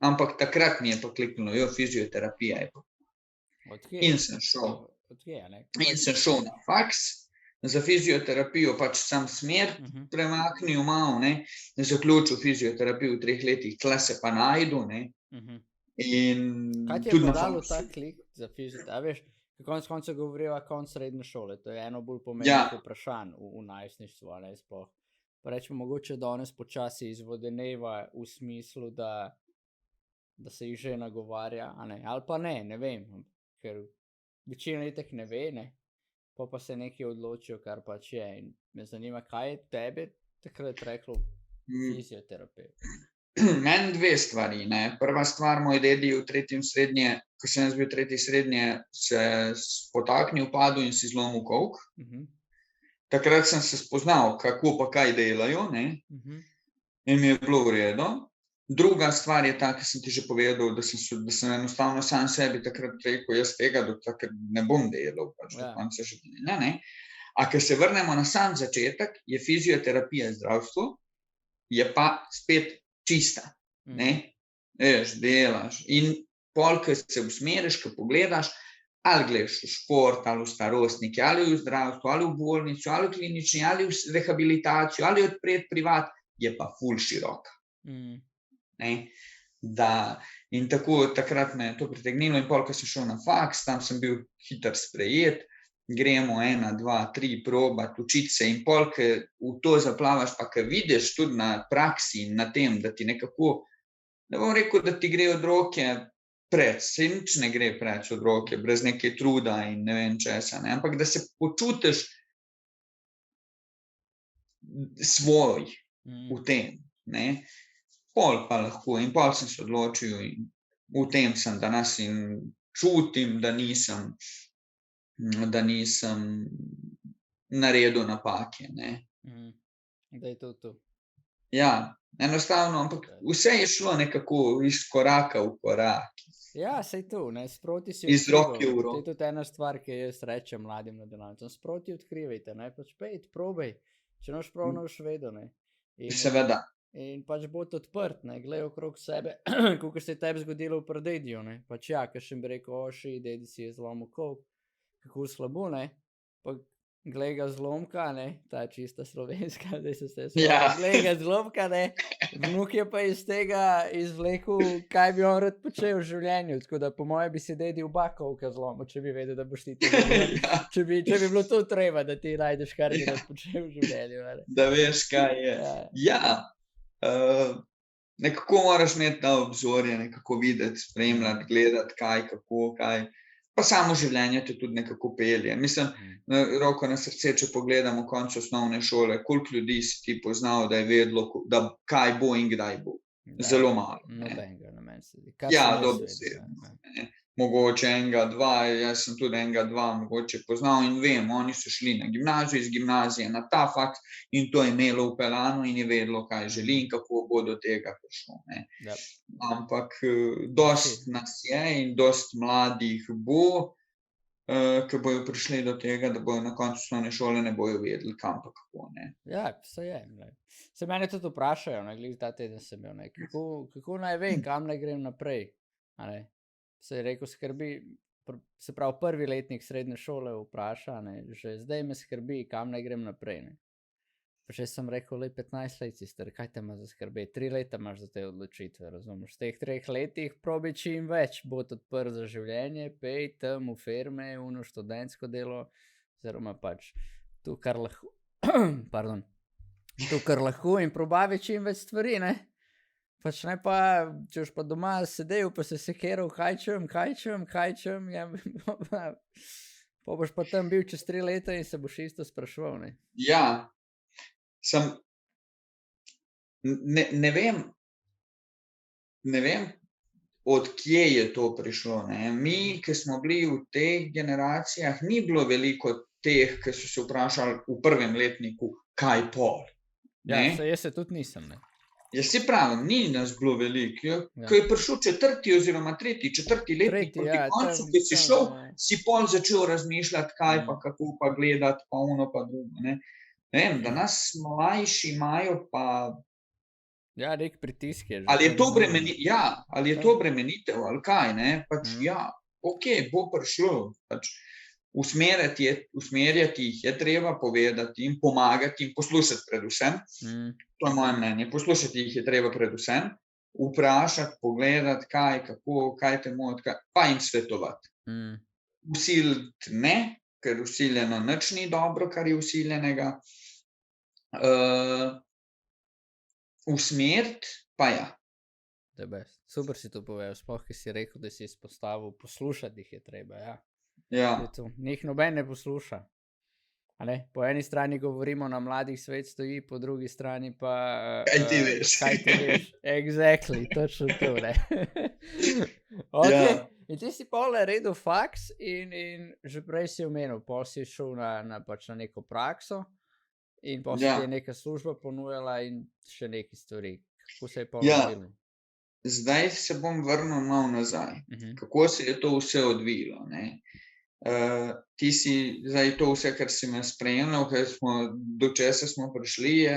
Ampak takrat mi je pa kliknilo, fizioterapija je pa. In sem šel na faks, za fizioterapijo pač sam smer premaknil malo, ne, zaključil fizioterapijo v 3 letih, tule se pa najdu, ne. Kaj ti je pa dalo ta klik za fizioterapijo? A veš, konec koncev govoriva konec srednje šole, to je eno bolj pomembnih vprašanj v najstništvu, a ne, sploh. Pa rečemo, mogoče danes počasi izvodeneva v smislu, da se jih že nagovarja, a ne, ali pa ne vem, ker večina itak ne ve, ne, pa se nekaj odločijo, kar pač je, in me zanima, kaj je tebe takrat reklo fizioterapeut? Meni 2 stvari, ne. Prva stvar, moj dedi je v 3. srednje, ko sem jaz bil 3. srednje, se spotaknil, padel in si zlomil kolk. Takrat sem se spoznal, kako pa kaj delajo, ne, in mi je bilo v redu. Druga stvar je ta, ki sem ti že povedal, da sem enostavno sam sebi takrat rekel, jaz tega do takrat ne bom delal, pač do konca življenja, ne. A ko se vrnemo na sam začetek, je fizioterapija zdravstvo, je pa spet čista, ne, veš, delaš in pol, ko se usmeriš, ko pogledaš, ali gledaš v šport, ali v starostniki, ali v zdravstvu, ali v bolnico, ali v klinični, ali v rehabilitacijo, ali odpreti privat, je pa ful široka. Ne, da, in tako takrat me je to pritegnilo in pol, ko sem šel na faks, tam sem bil hitro sprejet, gremo 1, 2, 3 probat, učiti se in pol, ko v to zaplavaš, pa ko vidiš tudi na praksi in na tem, da ti nekako, ne bom rekel, da ti gre od roke preč, saj nič ne gre preč od roke, brez neke truda in ne vem česa, ne, ampak da se počutiš svoj v tem, ne, pol pa lahko in pol sem se odločil in v tem sem danes in čutim, da nisem naredil napake, ne. Da je to. Ja, enostavno, ampak vse je šlo nekako iz koraka v korak. Ja, sej to, ne, sproti si Iz roke v To je roke. tudi ena stvar, ki jaz rečem mladim delavcem. Sproti odkrivajte, ne, pač pejte, probaj. Če noš prav, noš vedo, ne. Seveda. In pač bo odprt, ne, glej okrog sebe, kakor se je tebi zgodilo v predediju, ne. Pač ja, kakšen bi rekel, dedi si je zlomil kolk, kako slabo, ne. Pa glej ga zlomka, ne, ta čista slovenska, zdaj se vse glej ga zlomka, ne, vnuk je pa iz tega izvlekel, kaj bi on rad počel v življenju, tako da po moje bi si dedi oba kolka zlomil, če bi vedel, da boš ti to če bi bilo to treba, da ti najdeš, kar bi rad počel v življenju, ne. Da veš, kaj je. Ja, nekako moraš imeti ta obzorje, nekako videti, spremljati, gledati, kaj, kako, kaj. Pa samo življenje te tudi nekako pelje. Mislim, roko na srce, če pogledamo konec osnovne šole, koliko ljudi si ti poznal, da je vedelo, da kaj bo in kdaj bo. Zelo malo. Nobenega, na meni se zdi. Ja, dobesedno. Mogoče enega, dva, jaz sem tudi enega, dva mogoče poznal in vem, oni so šli na gimnazijo, iz gimnazije na ta faks in to je imelo vpeljano in je vedelo, kaj želi in kako bo do tega prišlo, ne. Ampak dosti nas je in dosti mladih bo, ki bojo prišli do tega, da bojo na koncu osnovne šole ne bojo vedeli, kam pa kako, ne. Ja, saj je, glej. Se mene tudi vprašajo, ne, glih ta teden sem imel, ne, kako naj vem, kam naj grem naprej, a ne. Se je rekel, skrbi, se pravi, prvi letnik srednje šole vpraša, ne, že zdaj me skrbi, kam naj grem naprej, ne. Pa še sem rekel, 15 let si star, kaj te ima za skrbeti, 3 leta imaš za te odločitve, razumeš, v teh 3 letih probi čim več, bo odprt za življenje, pej tam v firme, uno študentsko delo, oziroma pač tu, kar lahko, tu, kar lahko in probavi čim več stvari, ne. Pač ne pa, če boš pa doma sedel, pa se sekiral, kaj čem, ja, pa boš pa tam bil čez 3 leta in se boš isto spraševal, ne. Ja, ne vem, od kje je to prišlo, ne. Mi, ki smo bili v teh generacijah, ni bilo veliko teh, ki so se vprašali v prvem letniku, kaj pol, ne. Ja, jaz se tudi nisem, ne. Jaz si pravim, ni nas bilo veliko, ko je prišel 4. oziroma 3., 4. letnik proti koncu, ki si šel, si pol začel razmišljati, kaj pa, kako pa gledati, pa ono pa drugo, ne. Ne vem, danes mlajši imajo pa... Ja, nek pritisk je že. Ali je to bremenitev, ali kaj, ne, pač ja, okej, bo prišlo, pač usmerjati jih je treba, povedati jim, pomagati jim, poslušati predvsem, to je moje mnenje, poslušati jih je treba predvsem, vprašati, pogledati, kaj, kako, kaj te moti, pa jim svetovati. Vsiliti ne, ker vsiljeno nič ni dobro, kar je vsiljenega, usmeriti pa ja. Super si to povedal, sploh, ki si rekel, da si izpostavil, poslušati jih je treba, ja. Ja. Njih noben ne posluša. A ne? Po eni strani govorimo, na mladih svet stoji, po drugi strani pa... Kaj ti veš? Exactly, točno to, ne. Ok, in ti si pol naredil faks in že prej si omenil, pol si šel na neko prakso in pol si ti je neka služba ponujala in še neki stvari. Kako se je pol odvilo? Zdaj se bom vrnil malo nazaj. Kako se je to vse odvilo, ne. Ti si zdaj to vse, kar si me spremljal, do česa smo prišli, je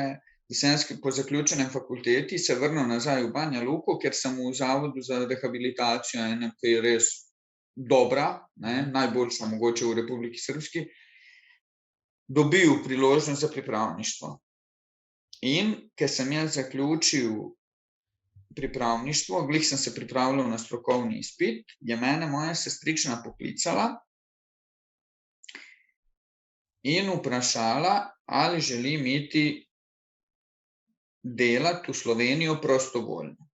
po zaključenem fakulteti se vrnil nazaj v Banja Luko, ker sem v zavodu za rehabilitacijo, ki je res dobra, ne, najboljša mogoče v Republiki Srbski, dobil priložnost za pripravništvo. In ker sem jaz zaključil pripravništvo, glih sem se pripravljal na strokovni izpit, je mene moja sestrična poklicala in vprašala, ali želim iti delati v Slovenijo prostovoljno.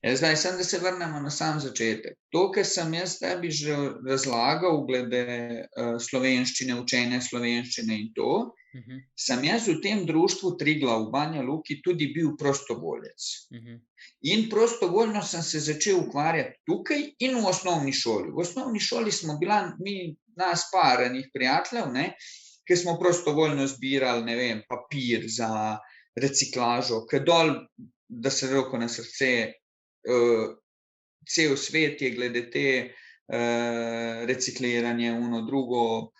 Zdaj, da se vrnemo na sam začetek. To, kar sem jaz tebi že razlagal glede slovenščine, učenja slovenščine in to, sem jaz v tem društvu Triglav v Banja Luki tudi bil prostovoljec. In prostovoljno sem se začel ukvarjati tukaj in v osnovni šoli. V osnovni šoli smo bila nas par enih prijateljev, ne, ki smo prostovoljno zbirali, ne vem, papir za reciklažo, ki dol, da se roko na srce, cel svet je glede te recikliranje, uno drugo,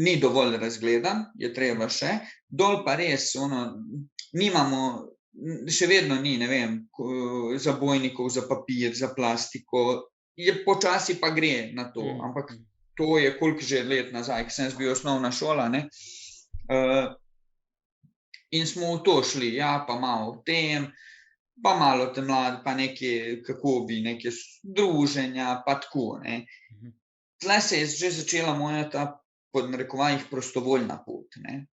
ni dovolj razgledan, je treba še, dol pa res, nimamo, še vedno ni, ne vem, zabojnikov za papir, za plastiko, je počasi pa gre na to, ampak to je koliko že let nazaj, ko sem jaz bil osnovna šola, ne, in smo v to šli, ja, pa malo v tem, pa malo te mladi, pa neke, kako bi, neke druženja, pa tako, ne. Tle se je že začela moja ta, pod narekovajih, prostovoljna pot, ne.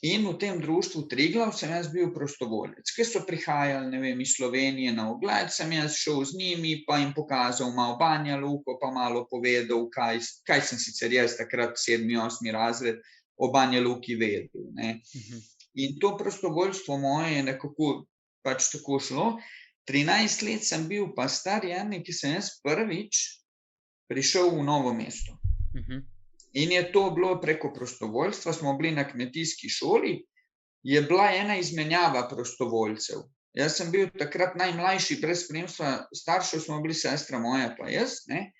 In v tem društvu Triglav sem jaz bil prostovoljec, ki so prihajali, ne vem, iz Slovenije na ogled, sem jaz šel z njimi, pa jim pokazal malo Banja Luko, pa malo povedal, kaj sem sicer jaz takrat 7., 8. razred o Banja Luki vedel, ne. In to prostovoljstvo moje je nekako pač tako šlo. 13 let sem bil pa star, Jani, ki sem jaz prvič prišel v Novo mesto. In je to bilo preko prostovoljstva, smo bili na kmetijski šoli, je bila ena izmenjava prostovoljcev. Jaz sem bil takrat najmlajši, brez spremstva staršev, smo bili sestra moja pa jaz, ne.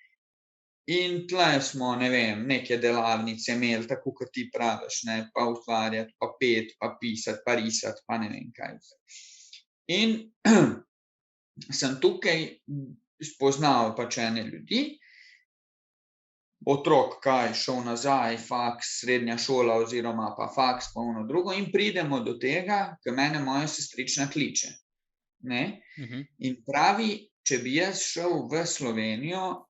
In tle smo, ne vem, neke delavnice imeli, tako kot ti praviš, ne, pa ustvarjati, pa peti, pa pisati, pa risati, pa ne vem kaj vse. In sem tukaj spoznal pač ene ljudi, otrok, kaj, šel nazaj, faks, srednja šola oziroma pa faks, pa ono drugo, in pridemo do tega, ko mene moja sestrična kliče, ne. In pravi, če bi jaz šel v Slovenijo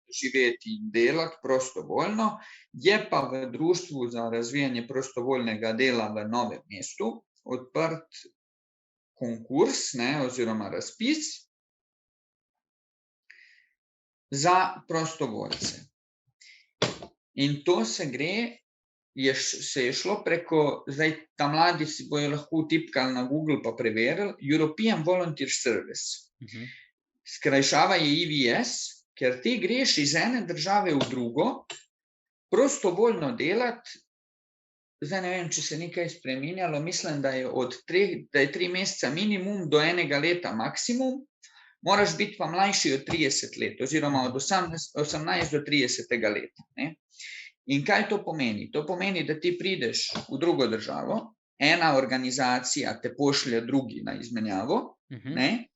živeti in delati prostovoljno, je pa v Društvu za razvijanje prostovoljnega dela v Novem mestu odprt konkurs, ne, oziroma razpis za prostovoljce. In to se je šlo preko, zdaj ta mladi si bojo lahko vtipkali na Google pa preverili, European Volunteer Service. Skrajšava je EVS, ker ti greš iz ene države v drugo, prostovoljno delati, zdaj ne vem, če se ni kaj spreminjalo, mislim, da je da je 3 meseca minimum do 1 leta maksimum, moraš biti pa mlajši od 30 let, oziroma od 18 do 30. leta, ne. In kaj to pomeni? To pomeni, da ti prideš v drugo državo, ena organizacija te pošlje drugi na izmenjavo, ne,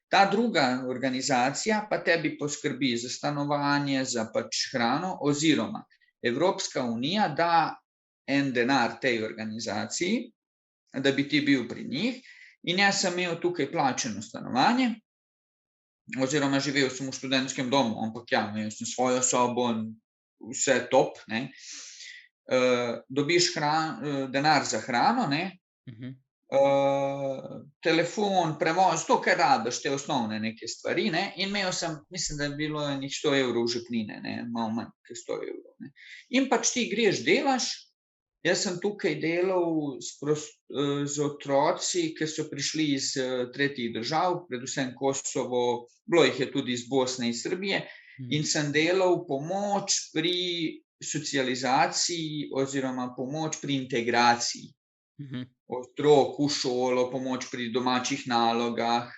ta druga organizacija pa tebi poskrbi za stanovanje, za pač hrano, oziroma Evropska unija da en denar tej organizaciji, da bi ti bil pri njih, in jaz sem imel tukaj plačano stanovanje, oziroma živel sem v študentskem domu, ampak ja, imel sem svojo sobo, vse top, ne. Dobiš denar za hrano, ne, telefon, prevoz, to, kar rabiš, te osnovne neke stvari, ne, in imel sem, mislim, da je bilo enih 100 evrov žepnine, ne, malo manj kot 100 evrov, ne. In pač ti greš, delaš, jaz sem tukaj delal z otroci, ki so prišli iz tretjih držav, predvsem Kosovo, bilo jih je tudi iz Bosne in Srbije, in sem delal pomoč pri socializaciji oziroma pomoč pri integraciji otrok v šolo, pomoč pri domačih nalogah,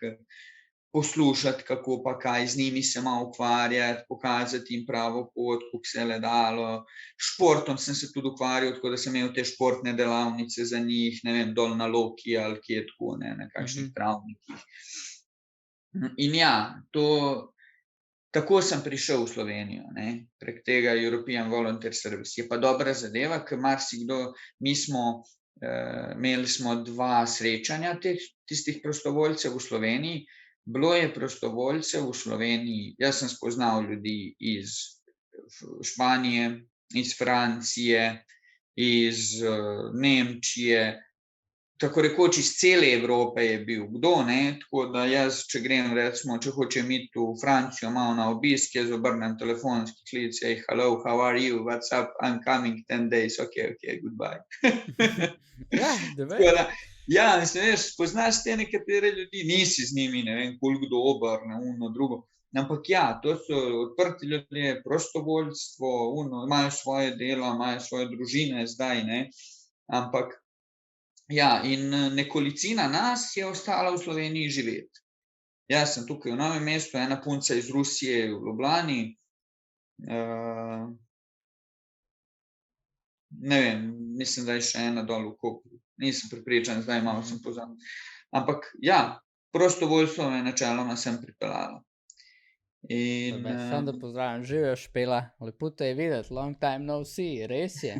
poslušati, kako pa kaj, z njimi se malo ukvarjati, pokazati jim pravo pot, koliko se le dalo. Športom sem se tudi ukvarjal, tako da sem imel te športne delavnice za njih, ne vem, dol na Loki ali kje tako, ne, na kakšnih travnikih. In ja, tako sem prišel v Slovenijo, ne, prek tega European Volunteer Service. Je pa dobra zadeva, ker marsikdo, imeli smo 2 srečanja tistih prostovoljcev v Sloveniji. Bilo je prostovoljcev v Sloveniji, jaz sem spoznal ljudi iz Španije, iz Francije, iz Nemčije, tako rekoč iz cele Evrope je bil kdo, ne, tako da jaz, če grem, recimo, če hočem iti v Francijo malo na obisk, jaz obrnem telefonski klic, hey, hello, how are you, what's up, I'm coming 10 days, okay, goodbye. Tako da, ja, mislim, veš, spoznaš te nekatere ljudi, nisi z njimi, ne vem, koliko dober, ne, ono drugo, Ampak ja, to so odprti ljudje, prostovoljstvo, imajo svoje delo, imajo svoje družine zdaj, ne. Ampak ja, in nekolicina nas je ostala v Sloveniji živeti. Jaz sem tukaj v Novem mestu, ena punca iz Rusije v Ljubljani. Ne vem, mislim, da je še ena dol v Kopru. Nisem prepričan, zdaj malo sem pozabil. Ampak ja, prostovoljstvo me načeloma sem pripeljalo. In Samo da pozdravim, živijo Špela, lepo te je videti, long time no see, res je.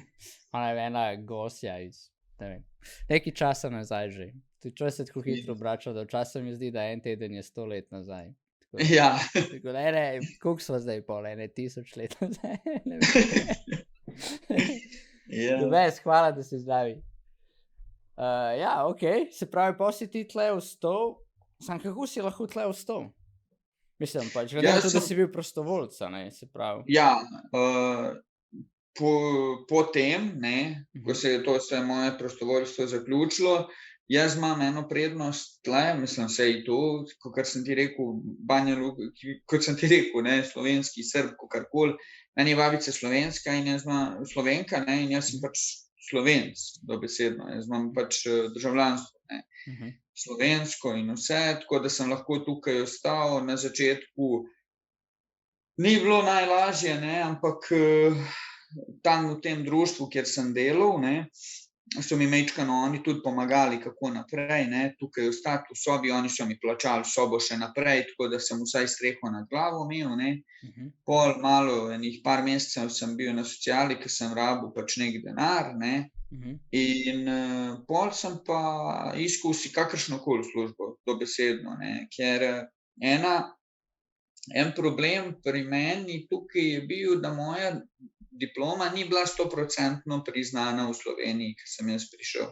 Ona je ena gostja iz, ne vem, nekaj časa nazaj že. Tudi čas se tako hitro obračal, da včasih mi zdi, da en teden je 100 let nazaj. ja, Tako da, koliko sva zdaj pol, 1000 let nazaj, ne vem. ja. Dobes, hvala, da si zdravi. Ja, okej, se pravi, pa si ti tle vstal, sam kako si lahko tle vstal? Mislim, pač, glede na to, da si bil prostovoljc, ne, se pravi. Ja, po tem, ne, ko se je to vse moje prostovoljstvo zaključilo, jaz imam eno prednost tle, mislim, sej to, kakor sem ti rekel, kot sem ti rekel, ne, slovenski, Srb, kakorkoli, meni je babica slovenska in jaz imam Slovenka, ne, in jaz sem pač Slovenc, dobesedno, jaz imam pač državljanstvo, ne. Slovensko in vse, tako da sem lahko tukaj ostal. Na začetku ni bilo najlažje, ne, ampak tam v tem društvu, kjer sem delal, ne, so mi majčkeno oni tudi pomagali, kako naprej, ne, tukaj ostati v sobi, oni so mi plačali sobo še naprej, tako da sem vsaj streho nad glavo imel, ne. Pol malo, enih par mesecev sem bil na sociali, ker sem rabil pač nek denar, ne. In pol sem pa iskal si kakršnokoli službo, dobesedno, ne, ker en problem pri meni tukaj je bil, da moja diploma ni bila 100% priznana v Sloveniji, ko sem jaz prišel.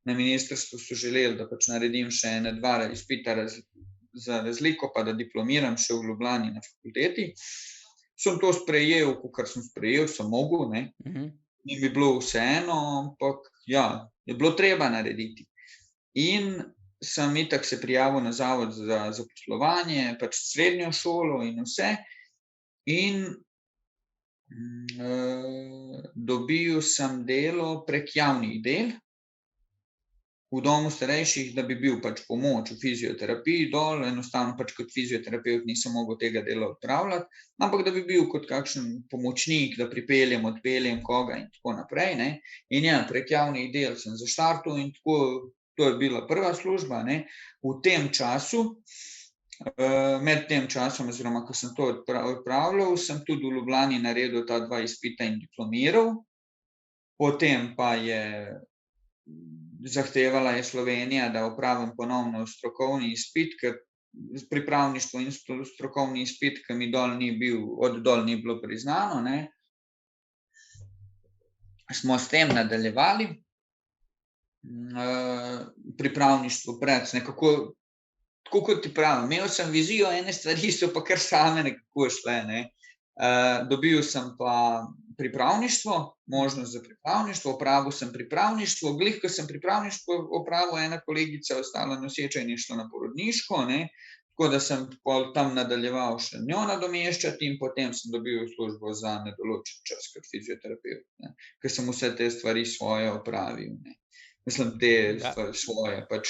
Na ministrstvu so želeli, da pač naredim še ene 2 izpita za razliko, pa da diplomiram še v Ljubljani na fakulteti. Sem to sprejel, kakor sem sprejel, sem mogel, ne. Ni mi bilo vseeno, ampak ja, je bilo treba narediti. In sem itak se prijavil na zavod za zaposlovanje, pač srednjo šolo in vse. In dobil sem delo prek javnih del v domu starejših, da bi bil pač pomoč v fizioterapiji dol, enostavno pač kot fizioterapevt nisem mogel tega dela opravljati, ampak da bi bil kot kakšen pomočnik, da pripeljem, odpeljem koga in tako naprej, ne. In ja, prek javnih del sem zaštartal in tako, to je bila prva služba, ne. V tem času, med tem časom, oziroma ko sem to opravljal, sem tudi v Ljubljani naredil ta 2 izpita in diplomiral. Potem pa je zahtevala je Slovenija, da opravim ponovno strokovni izpit, ker pripravništvo in strokovni izpit, ki mi dol ni bil, od dol ni bilo priznano, ne. Smo s tem nadaljevali. Pripravništvo pred nekako, tako kot ti pravim, imel sem vizijo, ene stvari so pa kar same nekako šle, ne. Dobil sem pa pripravništvo, možnost za pripravništvo, opravil sem pripravništvo, glih, ko sem pripravništvo opravil, ena kolegica je ostala noseča in je šla na porodniško, ne, tako da sem pol tam nadaljeval še njo nadomeščati in potem sem dobil službo za nedoločen čas kot fizioterapevt, ne, ker sem vse te stvari svoje opravil, ne. Mislim, te stvari svoje, pač,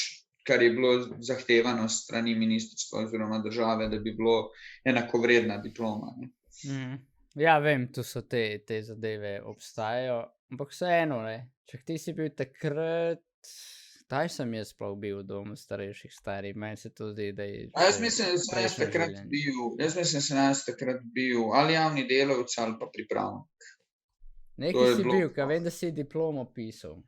kar je bilo zahtevano s strani ministrstva oziroma države, da bi bilo enakovredna diploma, ne. Ja, vem, tu so te zadeve obstajajo, ampak vseeno, ne, če ti si bil takrat, kdaj sem jaz sploh bil v domu starejših starih, meni se to zdi, da je Jaz mislim, da sem jaz takrat bil ali javni delavec ali pa pripravnik. Nekaj si bil, ker vem, da si diplomo pisal.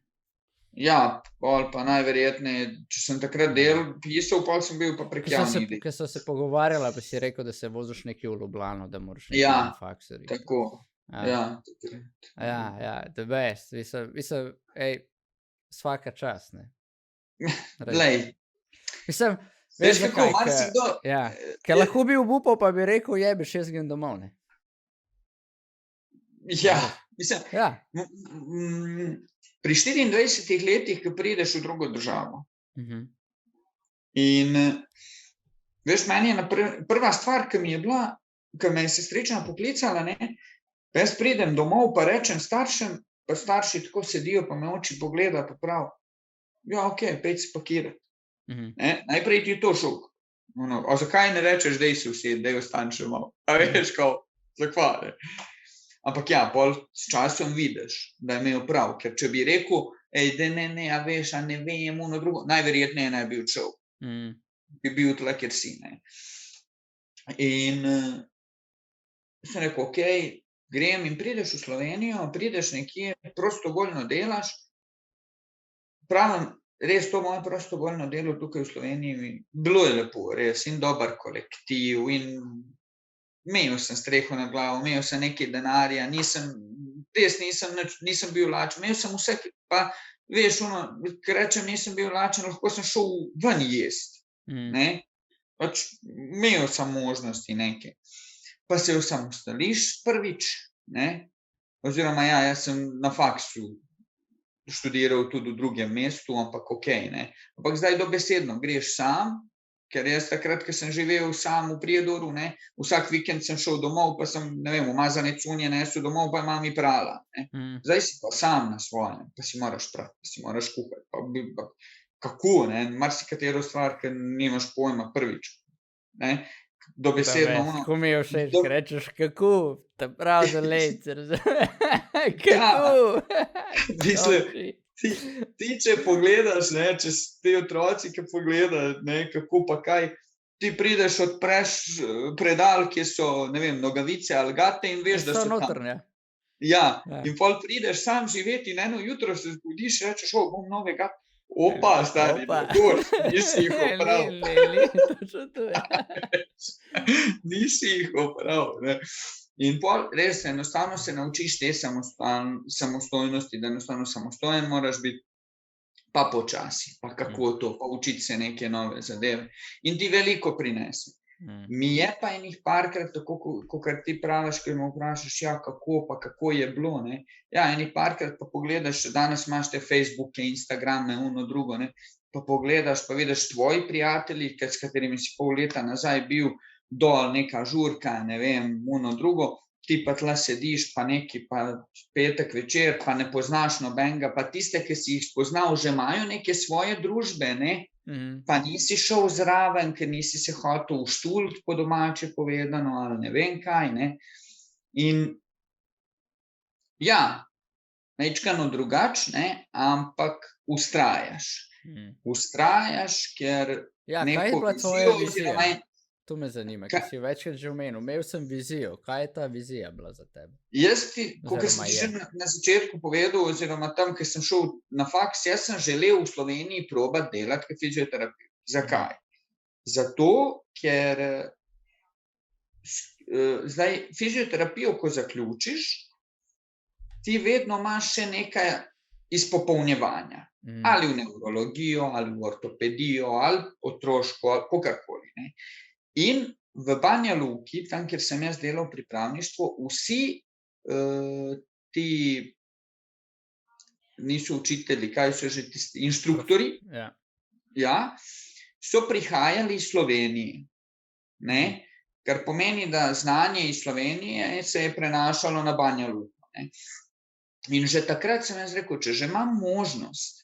Ja, pol pa najverjetneje, če sem takrat pisal, pol sem bil pa prek javnih del. Ker so se pogovarjala, pa si rekel, da se voziš nekaj v Ljubljano, da moraš nekaj na faksu. Tako, ja. Ja, the best, mislim, svaka čast, ne. Glej. Mislim, veš kako, marsikdo. Ja, ker lahko bi obupal, pa bi rekel, jebeš, jaz grem domov, ne. Ja, mislim. Ja. Pri 24 letih, ko prideš v drugo državo. In Veš, meni je prva stvar, ki mi je bila, ki me je sestrična poklicala, ne, pa jaz pridem domov, pa rečem staršem, pa starši tako sedijo, pa me oči pogleda, pa prav, ja, okej, pejte spakirati. Najprej ti je to šok. A zakaj ne rečeš, dej si used, dej ostani še malo. A veš, zakaj? Ampak ja, pol s časom vidiš, da je imel prav, ker če bi rekel, ne, a veš, a ne vem, drugo, najverjetneje ne bi odšel. Bi bil tle, kjer si, ne. In sem rekel, okej, grem in prideš v Slovenijo, prideš nekje, prostovoljno delaš. Pravim, res to moje prostovoljno delo tukaj v Sloveniji, bilo je lepo, res, in dober kolektiv, in imel sem streho na glavo, imel sem nekaj denarja, nisem bil lačen, imel sem vse, pa veš, ko rečem, nisem bil lačen, lahko sem šel ven jest, ne, pač imel sem možnosti nekaj. Pa se osamostališ prvič, ne, oziroma ja, jaz sem na faksu študiral tudi v drugem mestu, ampak okej, ne, ampak zdaj dobesedno greš sam, ker jaz takrat, ko sem živel sam v Priedoru, ne, vsak vikend sem šel domov, pa sem, ne vem, umazane cunje nesel domov, pa je mami prala, ne. Zdaj si pa sam na svojem, pa si moraš prati, pa si moraš kuhati, pa kako, ne, marsikatero stvar, ker nimaš pojma prvič, ne, dobesedno. Kako mi je všeč, ko rečeš kako, ta prav zalejc, kako. Mislim, ti če pogledaš, ne, če te otroci, ki pogledajo, ne, kako pa kaj, ti prideš, odpreš predal, kjer so, ne vem, nogavice ali gate in veš, da so tam. Notrne. Ja, in pol prideš sam živeti in eno jutro se zbudiš, rečeš, bom nove gate. Opa, stari, nisi jih oprav. Točno to je. Nisi jih oprav, ne. In pol res enostavno se naučiš te samostojnosti, da enostavno samostojen moraš biti, pa počasi, pa kako to, pa učiti se neke nove zadeve. In ti veliko prinese. Mi je pa enih parkrat, tako kakor ti praviš, ko me vprašaš, ja, kako je bilo, ne. Ja, enih parkrat pa pogledaš, danes imaš te Facebooke, Instagrame, drugo, ne, pa pogledaš, pa vidiš tvoji prijatelji, s katerimi si pol leta nazaj bil, dol neka žurka, ne vem, drugo, ti pa tla sediš, pa neki, pa petek večer, pa ne poznaš nobenega, pa tiste, ki si jih spoznal, že imajo neke svoje družbe, ne, pa nisi šel zraven, ker nisi se hotel uštuliti, po domače povedano, ali ne vem kaj, ne. In ja, majčkeno drugače, ne, ampak vztrajaš. Vztrajaš, ker ja, kaj je bila tvoja vizija? To me zanima, ker si večkrat že omenil. Imel sem vizijo. Kaj je ta vizija bila za tebe? Jaz ti, kot sem ti že na začetku povedal, oziroma tam, ko sem šel na faks, jaz sem želel v Sloveniji probati delati kot fizioterapevt. Zakaj? Zato, ker zdaj fizioterapijo, ko zaključiš, ti vedno imaš še nekaj izpopolnjevanja. Ali v nevrologijo, ali v ortopedijo, ali otroško, ali kakorkoli, ne. In v Banja Luki, tam, kjer sem jaz delal pripravništvo, vsi ti niso učitelji, kaj so že tisti inštruktori, ja, so prihajali iz Slovenije, ne, kar pomeni, da znanje iz Slovenije se je prenašalo na Banja Luko, ne. In že takrat sem jaz rekel, če že imam možnost,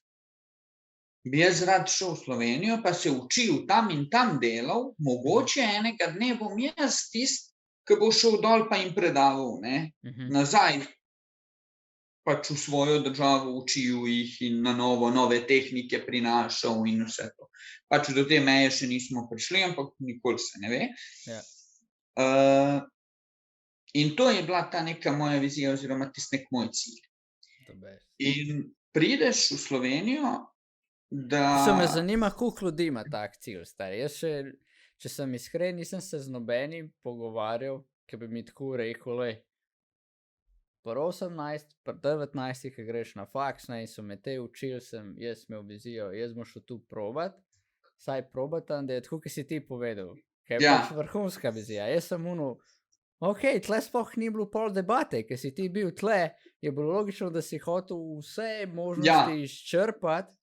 bi jaz rad šel v Slovenijo, pa se učil tam in tam delal, mogoče enega dne bom jaz tisti, ki bo šel dol pa jim predaval, ne, nazaj, pač v svojo državo učil jih in na novo, nove tehnike prinašal in vse to. Pač do te meje še nismo prišli, ampak nikoli se ne ve. In to je bila ta neka moja vizija oziroma tisti nek moj cilj. In prideš v Slovenijo, Se me zanima, koliko ljudi ima tak cilj, stari. Jaz še, če sem iskren, nisem se z nobenim pogovarjal, ki bi mi tako rekel, lej, pri 18, pri 19, ki greš na faks, ne, in so me te učili, sem jaz imel vizijo, jaz bom šel tu probat, saj probatan, da je tako, ki si ti povedal, ker je pač vrhunska vizija. Jaz sem okej, tle sploh ni bilo pol debate, ker si ti bil tle, je bilo logično, da si hotel vse možnosti izčrpati,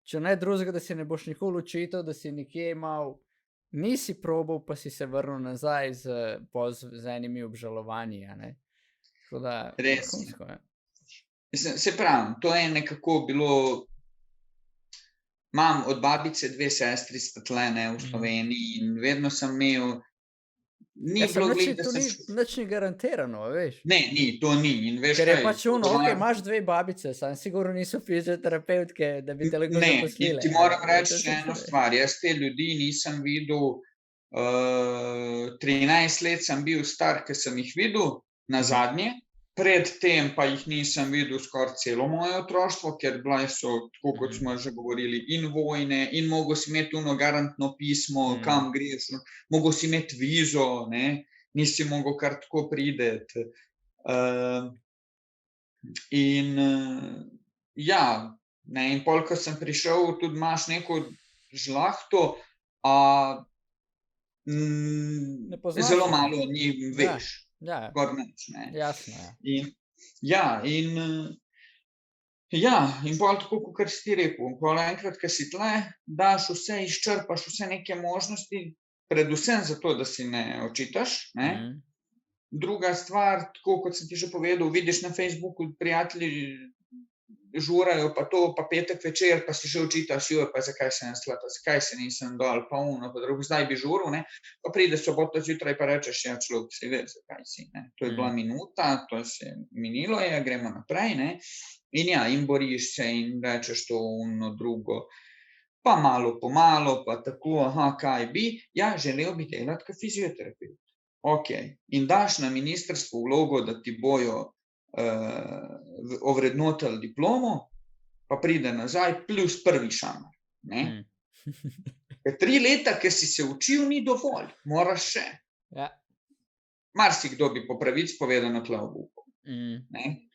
če ne drugega, da si ne boš nikoli učitelj, da si nekje imel nisi probal, pa si se vrnil nazaj z enimi obžalovanji, a ne? Tako da, Res. vrhunsko, ja. Se pravim, to je nekako bilo, imam od babice 2 sestri sta tule, ne, v Sloveniji in vedno sem imel, ni bilo glih, da to sem nič ni garantirano, veš. Ne, to ni in veš Ker je kaj. pač okej, imaš 2 babice, samo sigurno niso fizioterapevtke, da bi te lahko Ne, in zaposlile. ti moram reči še eno stvar, jaz te ljudi nisem videl, 13 let sem bil star, ke sem jih videl nazadnje, pred tem pa jih nisem videl skoraj celo moje otroštvo, ker bile so, tako kot smo že govorili, in vojne in mogel si imeti ono garantno pismo, kam greš, mogel si imeti vizo, ne, nisi mogel kar tako priti. Ja, ne, in pol, ko sem prišel, tudi imaš neko žlahto, Ne poznaš. zelo malo njih veš. Ja, Skoraj nič, ne. jasno, ja. In pol tako, kakor si ti rekel, pol enkrat, ke si tule, daš vse, izčrpaš vse neke možnosti, predvsem zato, da si ne očitaš, ne. Druga stvar, tako kot sem ti že povedal, vidiš na Facebooku, prijatelji žurajo pa to, pa petek večer, pa si že očitaš, pa zakaj sem jaz tule, pa zakaj se nisem dol, pa ono, pa drugo, zdaj bi žuril, ne. Pa pride sobota zjutraj pa rečeš, ja, človek, saj veš, zakaj si, ne. To je bila minuta, to se minilo je, gremo naprej, ne. In ja, in boriš se in rečeš to, ono, drugo. Pa malo po malo, pa tako, kaj bi, ja, želel bi delati kot fizioterapevt. Okej, in daš na ministrstvu vlogo, da ti bojo ovrednotili diplomo, pa pride nazaj plus prvi šamar, ne. Ker 3 leta, ke si se učil, ni dovolj, moraš še. Ja. Marsikdo bi po pravici povedano tule obupal, ne.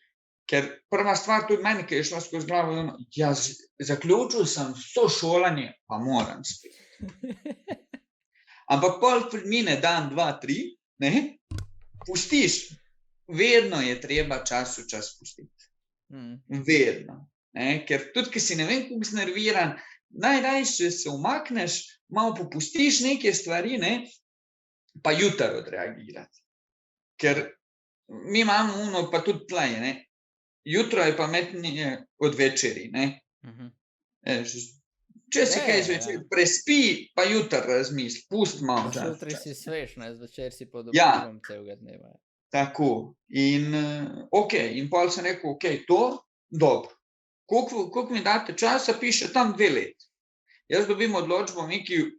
Ker prva stvar tudi meni, ke je šla skozi glavo, je ono, ja, zaključil sem vso šolanje, pa moram spet. Ampak pol mine dan, 2, 3, ne, pustiš. Vedno je treba čas v čas pustiti. Vedno, ne, ker tudi, ke si ne vem koliko znerviran, najrajši se umakneš, malo popustiš neke stvari, ne, pa jutri odreagirati. Ker mi imamo ono, pa tudi tule je, ne, jutro je pametneje od večeri, ne. Če se kaj zvečer prespi, pa jutri razmisli, pusti malo časa. Zjutraj si svež, ne, zvečer si pod Ja. vplivom celega dneva. Tako, in okej, in pol sem rekel, okej, to, dobro. Koliko mi date časa, piše tam 2 leti. Jaz dobim odločbo nekje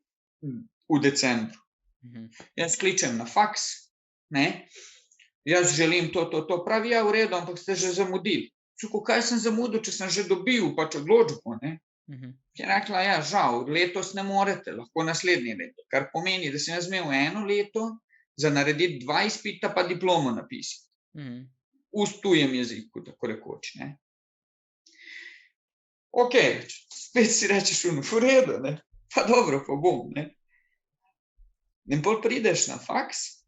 v decembru. Jaz kličem na faks, ne, jaz želim to, pravi, ja, v redu, ampak ste že zamudili. Rekel, kaj sem zamudil, če sem že dobil pač odločbo, ne. Je rekla, ja, žal, letos ne morete, lahko naslednje leto, kar pomeni, da sem jaz imel 1 leto za narediti 2 izpita pa diplomo napisati. V tujem jeziku, tako rekoč, ne. Okej, spet si rečeš ono, v redu, ne, pa dobro, pa bom, ne. In pol prideš na faks,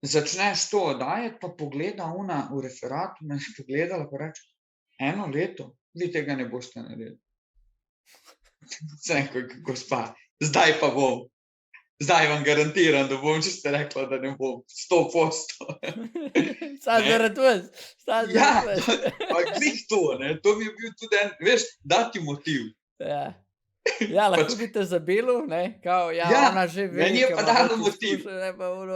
začneš to oddajati, pa pogleda ona v referatu, me je pogledala pa reče: 1 leto, vi tega ne boste naredili. Sem rekel, gospa, zdaj pa bom. Zdaj vam garantiram, da bom, če ste rekla, da ne bom, 100%. Samo zaradi vas, Ja, pa glih to, ne, to mi je bil tudi en, veš, dati motiv. Ja. Ja, lahko bi te zabilo, ne, kao, ja, Ja, ona že ve, meni je ke pa ima dalo več motiv. izkušenj, ne, pa ono,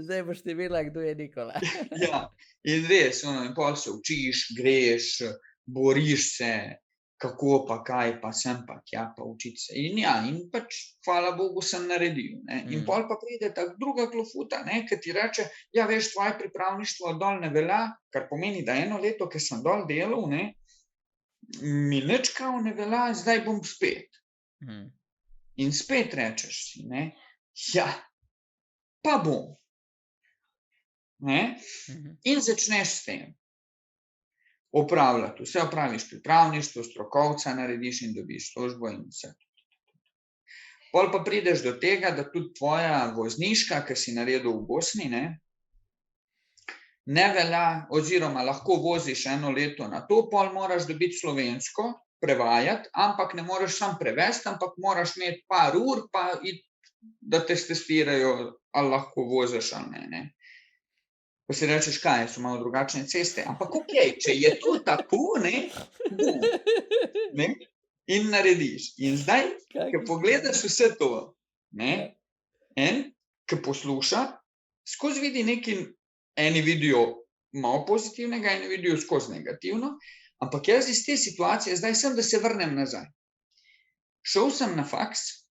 zdaj boš ti videla, kdo je Nikola. Ja, in res, ono, in pol se učiš, greš, boriš se, kako pa kaj, pa sem pa tja, pa učiti se. In ja, in pač, hvala Bogu, sem naredil, ne. In pol pa pride ta druga klofuta, ne, ke ti reče, ja, veš, tvoje pripravništvo dol ne velja, kar pomeni, da 1 leto, ke sem dol delal, ne, mi nič kao ne velja, zdaj bom spet. In spet rečeš si, ne, ja, pa bom. Ne, in začneš s tem. Opravljati, vse opraviš pripravništvo, strokovca narediš in dobiš službo in vse. Pol pa prideš do tega, da tudi tvoja vozniška, ke si naredil v Bosni, ne velja oziroma lahko voziš 1 leto na to, pol moraš dobiti slovensko, prevajati, ampak ne moreš sam prevesti, ampak moraš imeti par ur, pa da te testirajo, ali lahko voziš ali ne. Pa si rečeš, kaj, so malo drugačne ceste, ampak okej, če je to tako, ne, in narediš. In zdaj, ko pogledaš vse to, en, ki posluša, skozi vidi eni vidijo malo pozitivnega, eni vidijo skozi negativno, ampak jaz iz te situacije zdaj sem, da se vrnem nazaj. Šel sem na faks,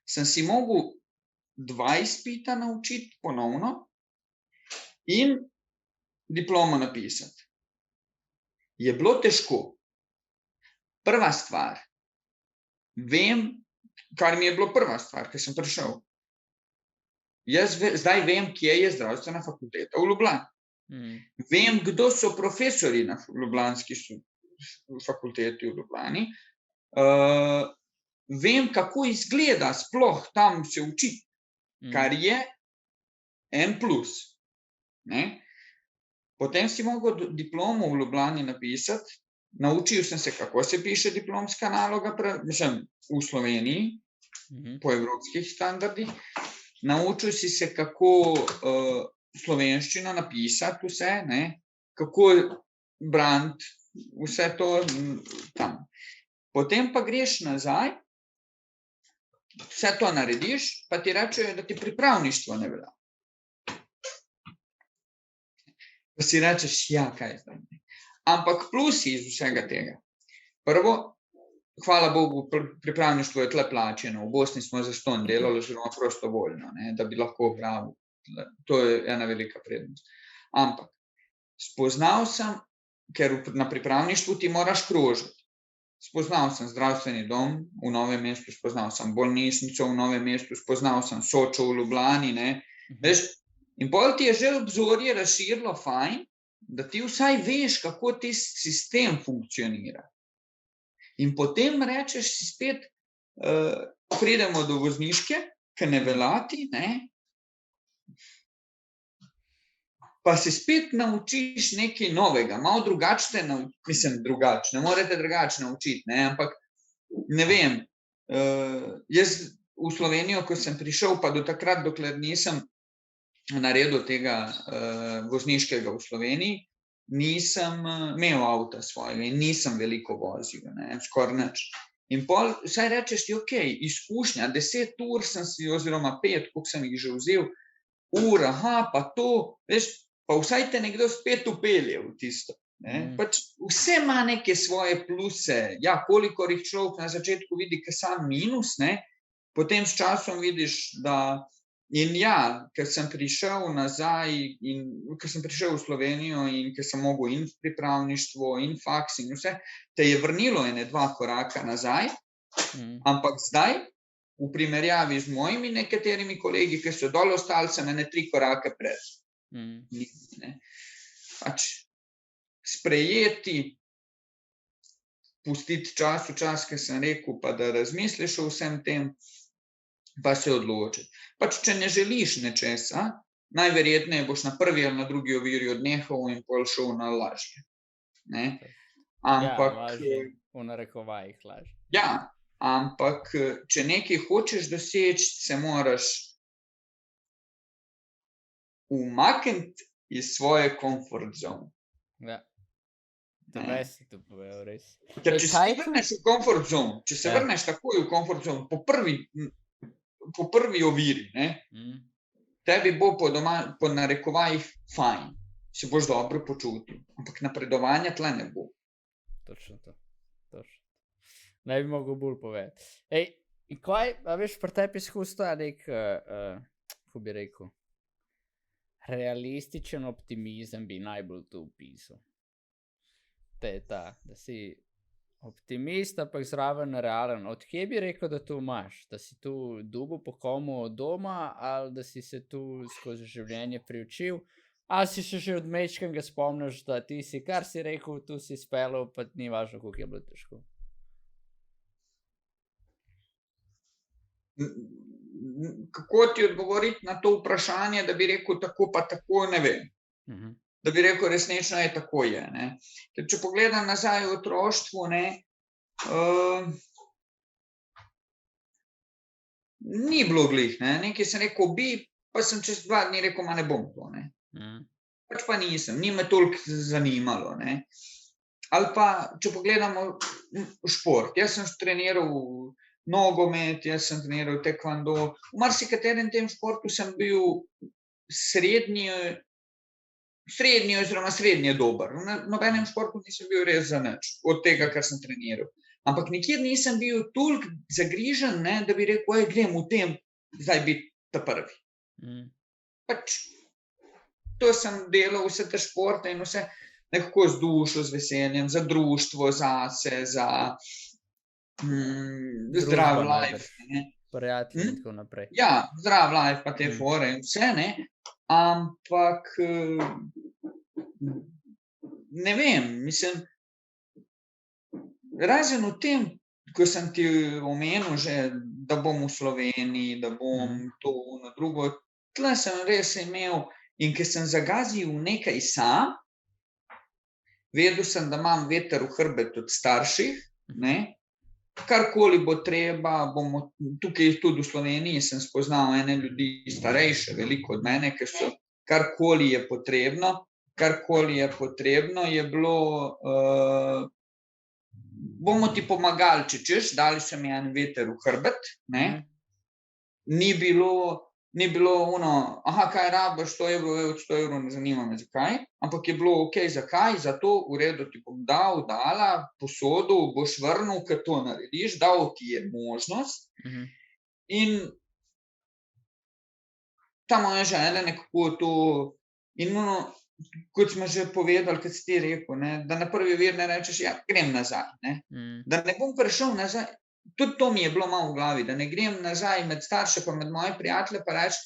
sem si mogel 2 izpita naučiti ponovno in diplomo napisati. Je bilo težko. Prva stvar, vem, kar mi je bilo prva stvar, ko sem prišel. Jaz zdaj vem, kje je zdravstvena fakulteta v Ljubljani. Vem, kdo so profesori na ljubljanski fakulteti v Ljubljani. Vem, kako izgleda sploh tam se učiti, kar je en plus. Potem si mogel diplomo v Ljubljani napisati, naučil sem se, kako se piše diplomska naloga, mislim, v Sloveniji, po evropskih standardih. Naučil si se, kako slovenščino napisati vse, kako braniti vse to tam. Potem pa greš nazaj, vse to narediš, pa ti rečejo, da ti pripravništvo ne velja. Pa si rečeš, ja, kaj zdaj. Ampak plusi iz vsega tega. Prvo, hvala Bogu, pripravništvo je tle plačeno. V Bosni smo zastonj delali, oziroma prostovoljno, da bi lahko opravil. To je ena velika prednost. Ampak spoznal sem, ker na pripravništvu ti moraš krožiti. Spoznal sem zdravstveni dom v Novem mestu, spoznal sem bolnišnico v Novem mestu, spoznal sem Sočo v Ljubljani, veš, in potem ti je že obzorje razširilo fajn, da ti vsaj veš, kako ti sistem funkcionira. In potem rečeš si spet, pridemo do vozniške, ki ne velati, pa se spet naučiš nekaj novega, malo drugače, mislim drugače, ne morete drugače naučiti, ampak ne vem, jaz v Slovenijo, ko sem prišel, pa do takrat, dokler nisem naredil tega vozniškega v Sloveniji, nisem imel avta svojega in nisem veliko vozil, skoraj nič. In pol vsaj rečeš ti, okej, izkušnja, 10 ur sem si, oziroma 5, koliko sem jih že vzel, pa to, veš, pa vsaj te nekdo spet upelje v tisto. Pač vse ima neke svoje pluse, ja, kolikor jih človek na začetku vidi, ki sam minus, potem s časom vidiš, da in ja, ker sem prišel nazaj, ker sem prišel v Slovenijo in ker sem mogel in pripravništvo in faks in vse, te je vrnilo 2 koraka nazaj, ampak zdaj, v primerjavi z mojimi nekaterimi kolegi, ki so dol ostali, sem 3 korake pred. Pač sprejeti, pustiti čas v čas, ki sem rekel, pa da razmisliš o vsem tem, pa se odločiti. Pač, če ne želiš nečesa, najverjetneje boš na prvi ali na drugi oviri odnehal in pol šel na lažje. Ampak, lažje, v narekovajih lažje. Ja, ampak, če nekaj hočeš doseči, se moraš umakniti iz svoje comfort zone. Ja. Res si to povedal, res. Ker če se vrneš v comfort zone, če se vrneš takoj v comfort zone, po prvi oviri, tebi bo po narekovajih fajn, se boš dobro počutil, ampak napredovanja tle ne bo. Točno to. Ne bi mogel bolj povedati. In kaj, a veš, pri tebi izkustva nek, kako bi rekel, realističen optimizem bi najbolj to opisal. To je ta, da si optimist, ampak zraven realen. Od kje bi rekel, da to imaš? Da si tu dobil po komu od doma, ali da si se tu skozi življenje priučil, ali si še od mečkega spomniš, da ti si, kar si rekel, tu si speljal, pa ni važno, koliko je bilo težko. Kako ti odgovoriti na to vprašanje, da bi rekel tako pa tako, ne vem. Da bi rekel, resnično je tako je. Ker če pogledam nazaj v otroštvu, Ni bilo glih, ne. Nekaj sem rekel bi, pa sem čez 2 dni rekel, ma ne bom to, ne. Pač pa nisem, ni me toliko zanimalo, ne. Ali pa, če pogledamo šport, jaz sem treniral nogomet, jaz sem treniral taekwondo, v marsikaterem tem športu sem bil srednje oziroma srednje dober. V nobenem športu nisem bil res za nič, od tega, kar sem treniral. Ampak nikjer nisem bil toliko zagrižen, ne, da bi rekel, grem v tem zdaj biti ta prvi. Pač to sem delal, vse te športe in vse nekako z dušo, z veseljem, za društvo, zase, za zdrav life, ne. Prijatelji in tako naprej. Ja, zdrav life pa te fore in vse, ne. Ampak ne vem, mislim, razen v tem, ko sem ti omenil že, da bom v Sloveniji, da bom to, ono, drugo, tle sem res imel, in ko sem zagazil nekaj sam, vedel sem, da imam veter v hrbet od starših, ne, karkoli bo treba, bomo tukaj tudi v Sloveniji sem spoznal ene ljudi starejše, veliko od mene, ki so, karkoli je potrebno, je bilo, bomo ti pomagali, če češ, dali so mi en veter v hrbet, ne. Ni bilo ono, kaj rabiš, 100 evrov, 100 evrov, ne zanima me, zakaj, ampak je bilo okej, zakaj, zato, v redu, ti bom dala, posodil, boš vrnil, ker to narediš, dal ti je možnost. In ta moja želja nekako to, in ono, kot smo že povedali, kot si ti rekel, ne, da na prvi vir ne rečeš, grem nazaj, ne. Da ne bom prišel nazaj, tudi to mi je bilo malo v glavi, da ne grem nazaj med starše pa med moje prijatelje pa reči,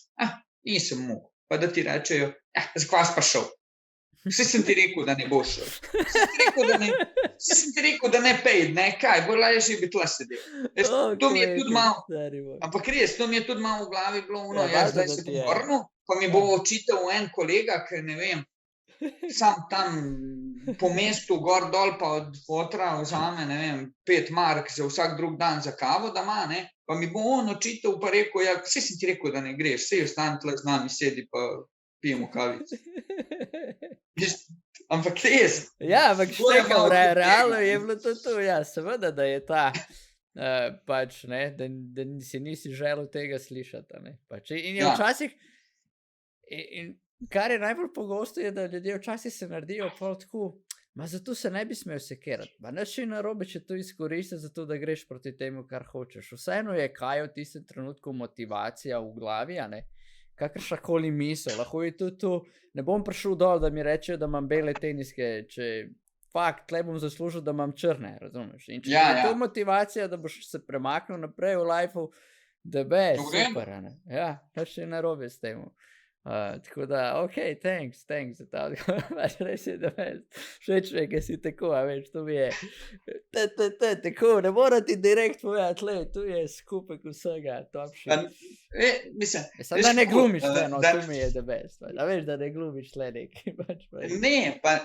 nisem mogel, pa da ti rečejo, zakaj si pa šel? Saj sem ti rekel, da ne boš šel. Saj sem ti rekel, da ne pejdi, ne, kaj, bolj lažje bi tule sedel. To mi je tudi malo, ampak res, to mi je tudi malo v glavi bilo, zdaj se bom vrnil, pa mi bo očital en kolega, ker ne vem, sam tam po mestu gor dol pa od fotra vzame, ne vem, 5 mark za vsak drug dan za kavo, da ima, ne, pa mi bo on očital pa rekel, saj sem ti rekel, da ne greš, saj ostani tule z nami, sedi pa pijemo kavico. Ampak res. Ja, ampak štekam, realno je bilo to, seveda, da je ta, pač, ne, da si nisi želel tega slišati, ne, pač, in je včasih, in kar je najbolj pogosto je, da ljudje včasih se naredijo pol tako, zato se ne bi smel sekirati, nič ni narobe, če to izkoristiš zato, da greš proti temu, kar hočeš. Vseeno je kaj v tistem trenutku motivacija v glavi, a ne, kakršnakoli misel, lahko je tudi to, ne bom prišel dol, da mi rečejo, da imam bele teniske, če fakt, tle bom zaslužil, da imam črne, razumeš, in če je to motivacija, da boš se premaknil naprej v lifeu, da super, a ne, nič ni narobe s tem. Tako da, thanks za ta odgovor, pač res je, da všeč mi je, ker si tako, a veš, to mi je, tako, ne mora ti direkt povedati, tu je skupek vsega, top shit. Mislim, da ne glumiš tle, no, to mi je the best, a veš, da ne glumiš tle nekaj, pač. Ne, pa,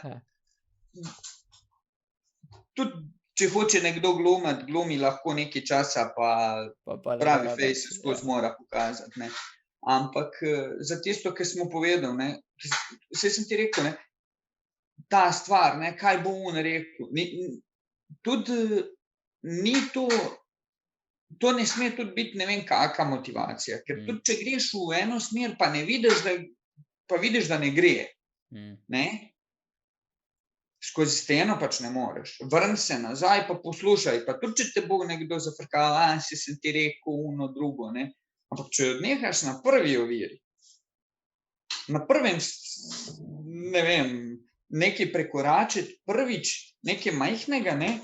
tudi, če hoče nekdo glumi lahko nekaj časa, pa pravi face skozi mora pokazati, ne. Ampak za tisto, kar smo povedali, ne, saj sem ti rekel, ne, ta stvar, ne, kaj bo on rekel, tudi ni to ne sme tudi biti ne vem kaka motivacija, ker tudi če greš v eno smer, pa ne vidiš, da ne gre, ne, skozi steno pač ne moreš, vrni se nazaj pa poslušaj, pa tudi če te bo nekdo zafrkal, si sem ti rekel ono drugo, ne. Ampak če odnehaš na prvi oviri, na prvem, ne vem, nekaj prekoračiti, prvič, nekaj majhnega, ne,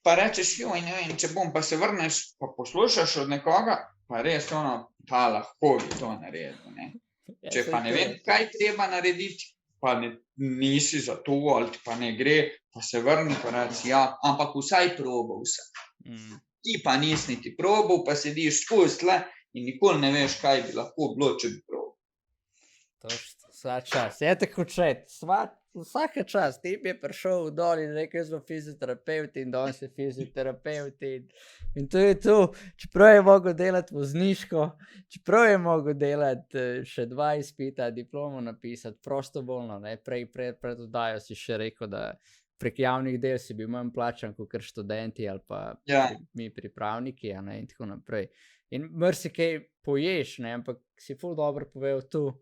pa rečeš, ne vem, če bom, pa se vrneš, pa poslušaš od nekoga, pa res ono, pa lahko bi to naredil, ne. Če pa ne vem, kaj treba narediti, pa nisi za to, ali ti pa ne gre, pa se vrni, pa reči, ampak vsaj probal sem. Ti pa nisi niti probal, pa sediš skozi tle in nikoli ne veš, kaj bi lahko bilo, če bi probal. Vsak čas, je tako čet, vsaka čas, ti je prišel dol in rekel, jaz sem fizioterapeut in danes je fizioterapeut in to je to, čeprav je mogel delati vozniško, čeprav je mogel delati še 2 izpita, diplomo napisati, prostovoljno, ne, pred oddajo si še rekel, da prek javnih del si bil manj plačan kot študenti ali pa mi pripravniki, a ne, in tako naprej. In marsikaj poješ, ne, ampak si ful dobro povedal tu,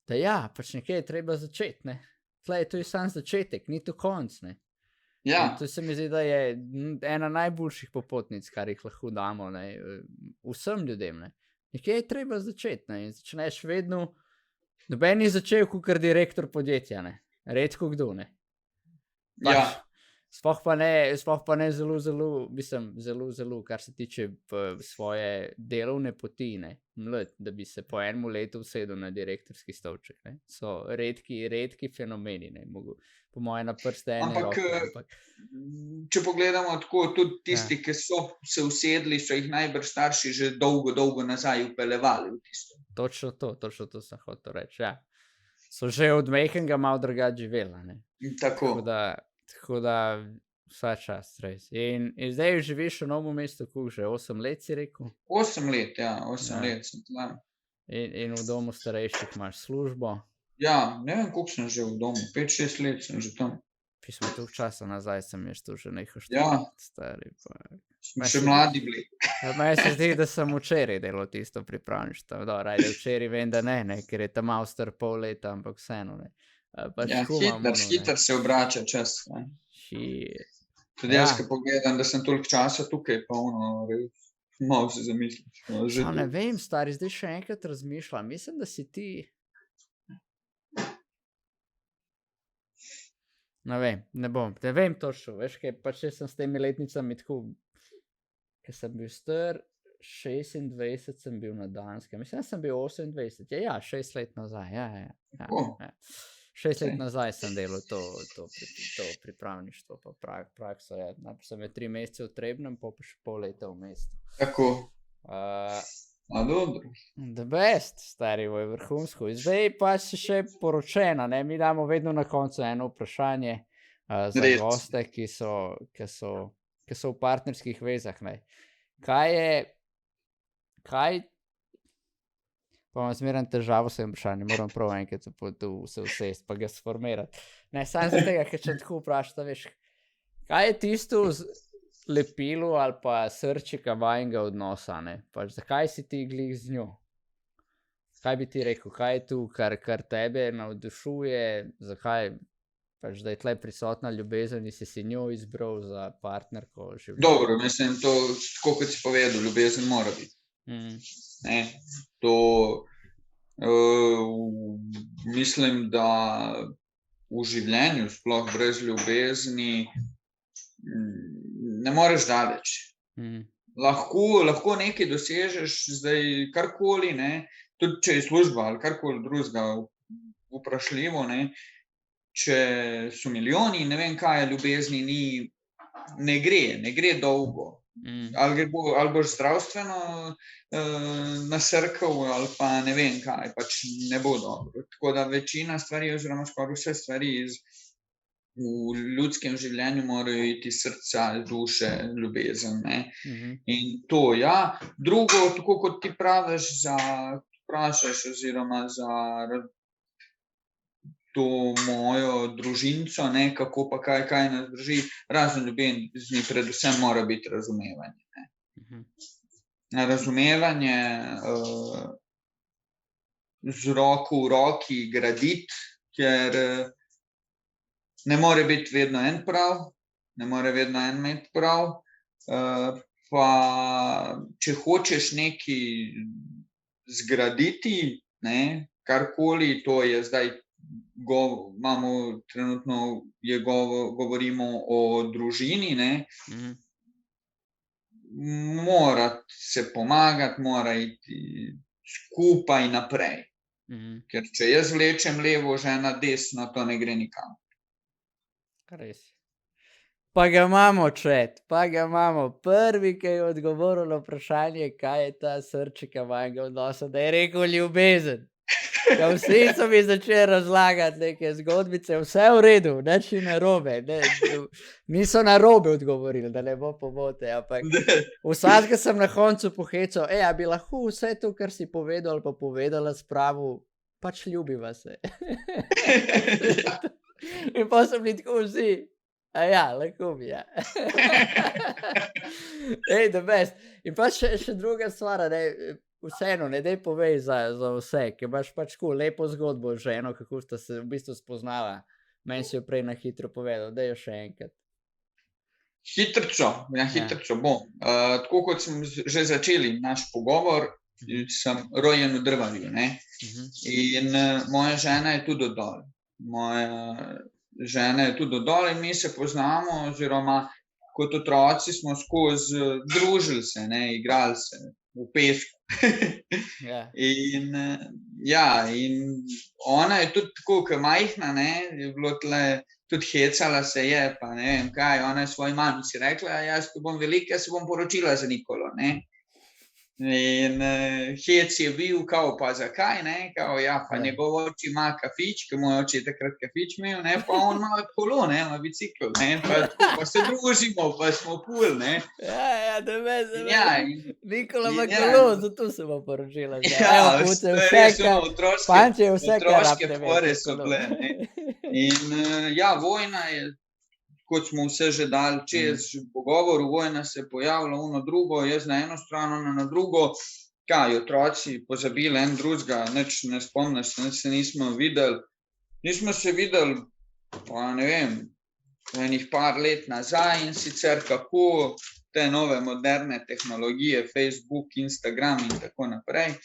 da ja, pač nekaj je treba začeti, ne. Tlej, to je sam začetek, ni to konc, ne. Ja. To se mi zdi, da je ena najboljših popotnic, kar jih lahko damo, ne, vsem ljudem, ne. Nekaj je treba začeti, ne, in začneš vedno, noben ni začel kakor direktor podjetja, ne. Redko kdo, ne. Pač, sploh pa ne zelo, kar se tiče svoje delovne poti, ne, mlad, da bi se po enem letu usedel na direktorski stolček, ne. So redki fenomeni, ne, po moje na prste ene roke. Ampak, če pogledamo tako, tudi tisti, ki so se usedli, so jih najbrž starši že dolgo nazaj vpeljevali v tisto. Točno to sem hotel reči, ja. So že od majhnega malo drugače živela, ne. Tako da vsak čas, res. In zdaj živiš v Novem mestu, koliko že, 8 let si rekel? 8 let, ja, 8 let sem tam. In v domu starejših imaš službo? Ja, ne vem, koliko sem že v domu, 5-6 let sem že tam. Pismo, toliko časa nazaj sem jaz tu že nehal stari. Smo še mladi bili. Meni se zdi, da sem včeraj delal tisto pripravništvo. Ajde, včeraj vem, da ne, ker je tam malo star pol leta, ampak vseeno, ne. Hitro se obrača čas. Tudi jaz, ko pogledam, da sem toliko časa tukaj, pa malo se zamislim. Ne vem, stari, zdaj še enkrat razmišljam. Mislim, da si ti... Ne vem točno, veš, kaj, pač jaz sem s temi letnicami tako, ker sem bil star, 26 sem bil na Danskem, mislim, da sem bil 28, 6 let nazaj, ja. 6 let nazaj sem delal to pripravništvo, pa prakso, ja. Najprej sem je 3 mesece v Trebnjem, pa še pol leta v mestu. Tako. Dobro. The best, stari, je vrhunsko. Zdaj pa si še poročena, ne? Mi damo vedno na koncu eno vprašanje za goste, ki so v partnerskih vezah, ne? Kaj pa imam zmeraj težavo s tem vprašanjem, moram prav enkrat se usesti, pa ga sformirati. Ne, samo za tega, ker če tako vprašata, veš, kaj je tisto lepilo ali pa srčika vajnega odnosa, ne? Pač, zakaj si ti glih z njo? Kaj bi ti rekel, kaj je tu, kar tebe navdušuje, zakaj, pač, da je tle prisotna ljubezen in si njo izbral za partnerko življenja? Dobro, mislim, to, tako kot si povedal, ljubezen mora biti. Ne, to mislim, da v življenju sploh brez ljubezni ne moreš daleč. Lahko nekaj dosežeš, zdaj karkoli, ne, tudi če je služba ali karkoli drugega vprašljivo, ne, če so milijoni, ne vem kaj, ljubezni ni, ne gre dolgo. Ali boš zdravstveno nasrkal ali pa ne vem kaj, pač ne bo dobro. Tako da večina stvari oziroma skoraj vse stvari v ljudskem življenju morajo iti srca, duše, ljubezen, ne. In to, ja. Drugo, tako kot ti praviš, vprašaš oziroma za to mojo družinco, ne, kako pa kaj nas drži, razen ljubezni, predvsem mora biti razumevanje, ne. Razumevanje, z roko v roki graditi, ker ne more biti vedno en prav, ne more vedno en imeti prav, pa če hočeš nekaj zgraditi, ne, karkoli, to je zdaj, trenutno govorimo o družini, ne, mora se pomagati, mora iti skupaj naprej. Ker če jaz vlečem levo, žena desno, to ne gre nikamor. Res. Pa ga imamo, chat, pa ga imamo. Prvi, ki je odgovoril na vprašanje, kaj je ta srčika vajnega odnosa, da je rekel ljubezen. Ja, vsi so mi začeli razlagati neke zgodbice, vse je v redu, nič ni narobe, niso narobe odgovorili, da ne bo pomote, ampak vsakega sem na koncu pohecal, a bi lahko vse to, kar si povedal ali pa povedala, spravil, pač ljubiva se. Ja. In pa so bili tako vsi, lahko bi, ja. The best. In pa še druga stvar, vseeno, ne daj povej za vse, ker imaš pač tako lepo zgodbo z ženo, kako sta se v bistvu spoznala. Meni si jo prej na hitro povedal, daj jo še enkrat. Hitrčo bom. Tako kot smo že začeli naš pogovor, sem rojen v Drvarju, ne. In moja žena je tudi oddol. In mi se poznamo, oziroma kot otroci smo skozi družili se, ne, igrali se v pesku. In ona je tudi tako, ke majhna, ne, je bilo tle, tudi hecala se je, pa ne vem kaj, ona je svoji mami si rekla, jaz, ko bom velika, se bom poročila za Nikolo, ne. In hec je bil, kao, pa zakaj, ne, kao, pa njegov oči ima kafič, ke moj oči je takrat kafič imel, ne, pa on ima kolo, ne, ima bicikl, ne, pa se družimo, pa smo cool, ne. Da me. Nikola ima kolo, zato se bom poročila. Otroške fore so bile, ne. In vojna je, kot smo vse že dali čez pogovor, vojna se je pojavila ono drugo, jaz na eno stran, ona na drugo. Kaj, otroci pozabili en drugega, nič ne spomniš, nič se nismo videli. Nismo se videli, pa ne vem, enih par let nazaj, in sicer kako te nove moderne tehnologije, Facebook, Instagram in tako naprej,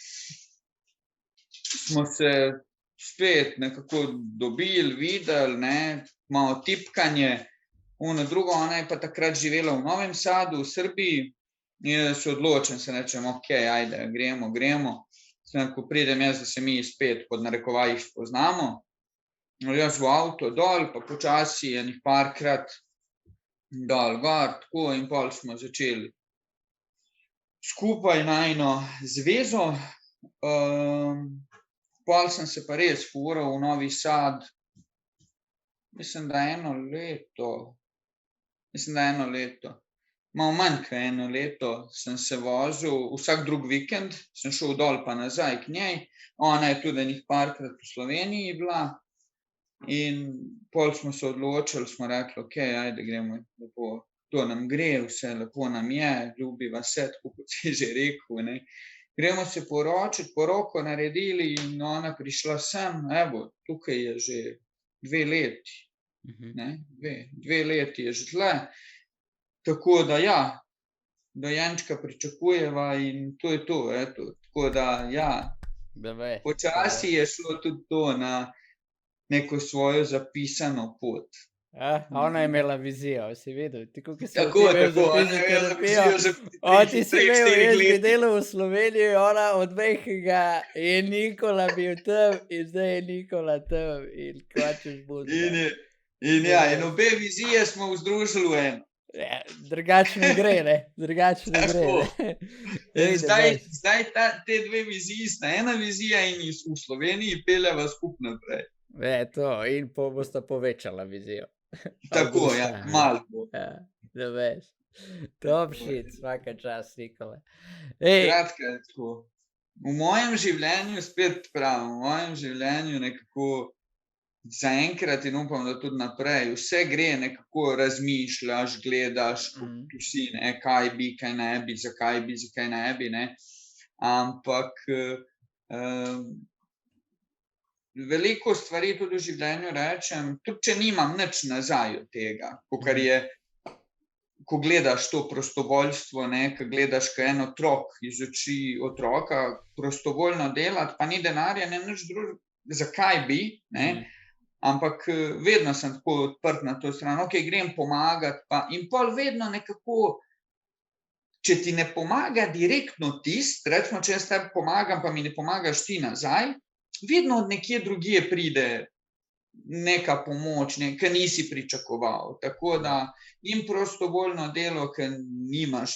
smo se spet nekako dobili, videli, ne, malo tipkanje. Ono drugo, ona je pa takrat živela v Novem Sadu, v Srbiji, in jaz se odločim, se rečem, okej, ajde, gremo. Ko pridem jaz, da se mi spet pod narekovajih spoznamo, jaz v avto dol, pa počasi enih parkrat dol, gor, tako, in pol smo začeli skupaj najino zvezo. Pol sem se pa res fural v Novi Sad, mislim, da eno leto, malo manj kot eno leto sem se vozil, vsak drug vikend sem šel dol pa nazaj k njej, ona je tudi enih parkrat v Sloveniji bila, in pol smo se odločili, smo rekli, okej, ajde, gremo, lepo, to nam gre, vse lepo nam je, ljubiva se, tako kot si že rekel, ne. Gremo se poročiti, poroko naredili in ona prišla sem, evo, tukaj je že 2 leti. Ne, 2 leti je že tle, tako da dojenčka pričakujeva in to je to, eto, tako da počasi je šlo tudi to na neko svojo zapisano pot. Ona je imela vizijo, si videl, tako kot si Tako, ona je imela vizijo že ti si imel, jaz bi delal v Sloveniji, ona od majhnega je Nikola bil tam in zdaj je Nikola tam in kvačeš bude. In obe vizije smo združili v eno. Drugače ne gre, ne. Zdaj te 2 viziji sta ena vizija in v Sloveniji peljeva skupaj naprej. To, in bosta povečala vizijo. Tako, malo bo. Da veš. Top shit, svaka čast, Nikola. Kratka, tako. V mojem življenju, spet pravim, v mojem življenju nekako zaenkrat in upam, da tudi naprej, vse gre, nekako razmišljaš, gledaš, vsi, ne, kaj bi, kaj ne bi, zakaj ne bi, ne. Ampak veliko stvari tudi v življenju rečem, tudi če nimam nič nazaj od tega, kakor je, ko gledaš to prostovoljstvo, ne, ko gledaš, ko en otrok iz oči otroka prostovoljno delati, pa ni denarja, ne nič drugega, zakaj bi, ne. Ampak vedno sem tako odprt na to stran, okej, grem pomagati, in pol vedno nekako, če ti ne pomaga direktno recimo, če jaz tebi pomagam, pa mi ne pomagaš ti nazaj, vedno od nekje drugje pride neka pomoč, ke nisi pričakoval, tako da in prostovoljno delo, ke nimaš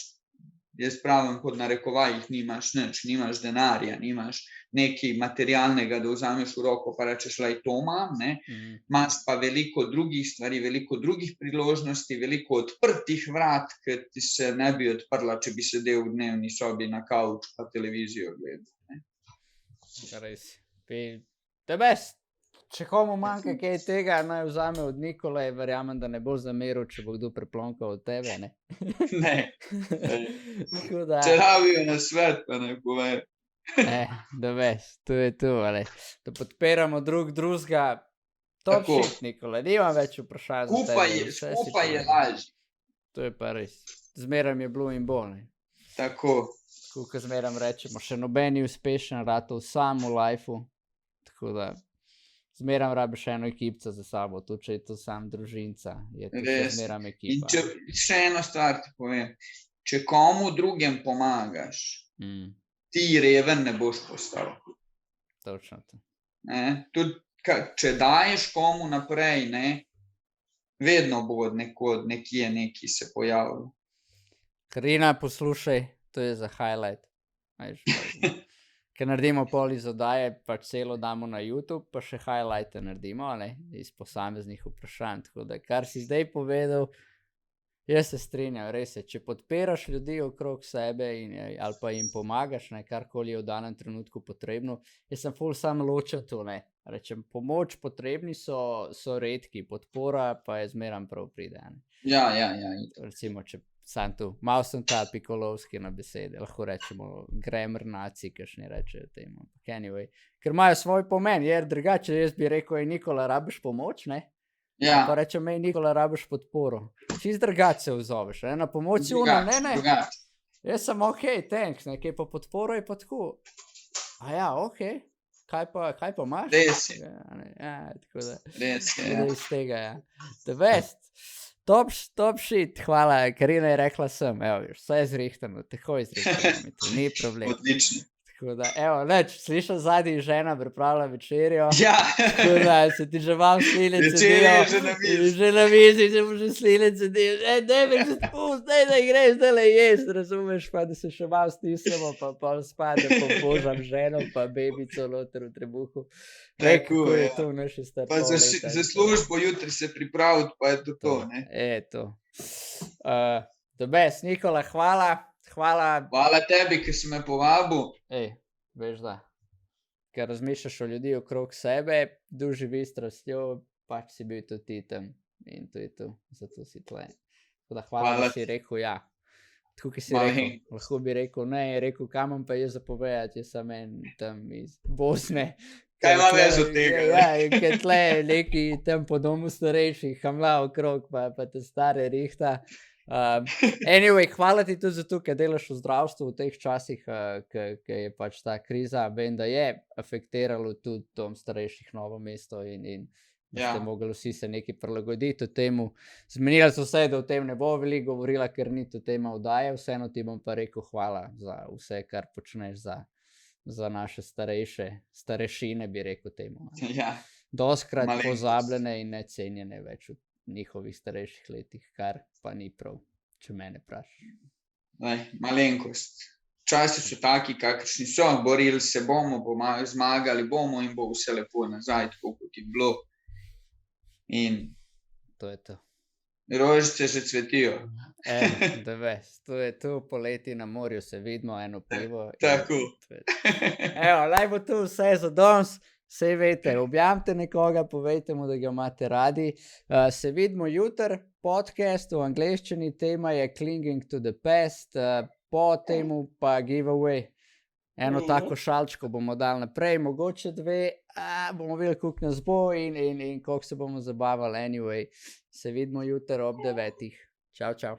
jaz pravim pod narekovajih, nimaš nič, nimaš denarja, nimaš nekaj materialnega, da vzameš v roko pa rečeš, lej, to imam, ne, imaš pa veliko drugih stvari, veliko drugih priložnosti, veliko odprtih vrat, ki ti se ne bi odprla, če bi sedel v dnevni sobi na kavču pa televizijo gledal, ne. Res. The best. Če komu manjka kaj tega, naj vzame od Nikole, verjamem, da ne bo zameril, če bo kdo preplonkal od tebe, ne? Ne. Tako da, Če rabijo na svet, pa ne povej. the best, to je to, ali. Da podpiramo drugega. Top Tako. shit, Nikola, nimam več vprašanj za tebe. Skupaj je lažje. To je pa res. Zmeram je bilo in bo, ne. Tako. Tako, ko zmeram rečemo, še noben je uspešen ratov sam v lifeu, tako da zmeram rabiš eno ekipca za sabo, tudi če je to sam družinca, je to še zmeram ekipa. In še eno stvar ti povem, če komu drugem pomagaš, ti reven ne boš postal. Točno to. Tudi, če daješ komu naprej, ne, vedno bo nekje neki se pojavil. Karina, poslušaj, to je za highlight. Ker naredimo pol iz oddaje, pač celo damo na YouTube, pa še highlighte naredimo, ne, iz posameznih vprašanj. Tako da, kar si zdaj povedal, jaz se strinjam, res je, če podpiraš ljudi okrog sebe ali pa jim pomagaš, ne, karkoli je v danem trenutku potrebno, jaz sem ful sam ločen to, ne. Rečem, pomoč potrebni so redki, podpora pa je zmeram prav pride, ne. Ja. Recimo, če sam tu, malo sem ta pikolovski na besede, lahko rečemo grammar naci, kakšni rečejo temu. Anyway, ker imajo svoj pomen, jer drugače jaz bi rekel, Nikola, rabiš pomoč, ne? Ja. Pa rečem, Nikola, rabiš podporo. Čist drugače se vzoveš, ne? Na pomoč je ono, ne. Jaz sem thanks, ne, kaj pa podporo je pa tako. Ja, kaj pa imaš? Res je. Ja, tako da. Res je, ja. Iz tega, ja. The best. Top shit, hvala, Karina je rekla sem, vse je zrihtano, tako je zrihtano, ni problem. Odlično. Tako da, slišal zadnji žena pripravlja večerjo. Ja. Tako da, se ti že malo sline cedijo. Večerja je že na mizi. Že na mizi, se mu že sline cedijo. Daj me že spust, da greš, da jesti, razumeš, pa da se še malo stisnemo, pa pol spade, pa božam ženo, pa bebico noter v trebuhu. Kako je to v naši stari. Pa za službo jutri se pripraviti, pa je to, ne. To. The best, Nikola, hvala. Hvala tebi, ki si me povabil. Veš da, ker razmišljaš o ljudi okrog sebe, doživi strastjo, pač si bil tudi ti tam in to je to, zato si tle. Tako da hvala, da si rekel ja. Tako, ki si rekel, lahko bi rekel ne, je rekel, kam imam pa jaz zapovedati, jaz sem en tam iz Bosne. Kaj ima več od tega? Ja, ker tle neki tam po domu starejših, hamla okrog, pa te stare rihta. Anyway, hvala ti tudi za to, ker delaš v zdravstvu v teh časih, ki je pač ta kriza, vem, da je afektiralo tudi dom starejših Novo mesto in da ste mogli vsi se nekaj prilagoditi v temu. Zmenila so se, da o tem ne bo veliko govorila, ker ni to tema oddaje, vseeno ti bom pa rekel hvala za vse, kar počneš za naše starešine, bi rekel temu. Ja. Doskrat pozabljene in necenjene več v njihovih starejših letih, kar pa ni prav, če mene vprašaš. Malenkost. Časi so taki, kakršni so, borili se bomo, zmagali bomo in bo vse lepo nazaj, tako kot je bilo. In to je to. Rožice že cvetijo. The best. To je to, poleti na morju se vidimo, eno pivo. Tako. Naj bo to vse za danes. Sej veste, objavite nekoga, povejte mu, da ga imate radi. Se vidimo jutri, podcast v angleščini, tema je Clinging to the Past, po temu pa giveaway. Eno tako šalčko bomo dali naprej, mogoče 2, bomo videli, koliko nas bo in koliko se bomo zabavali. Anyway, se vidimo jutri ob 9. Čau.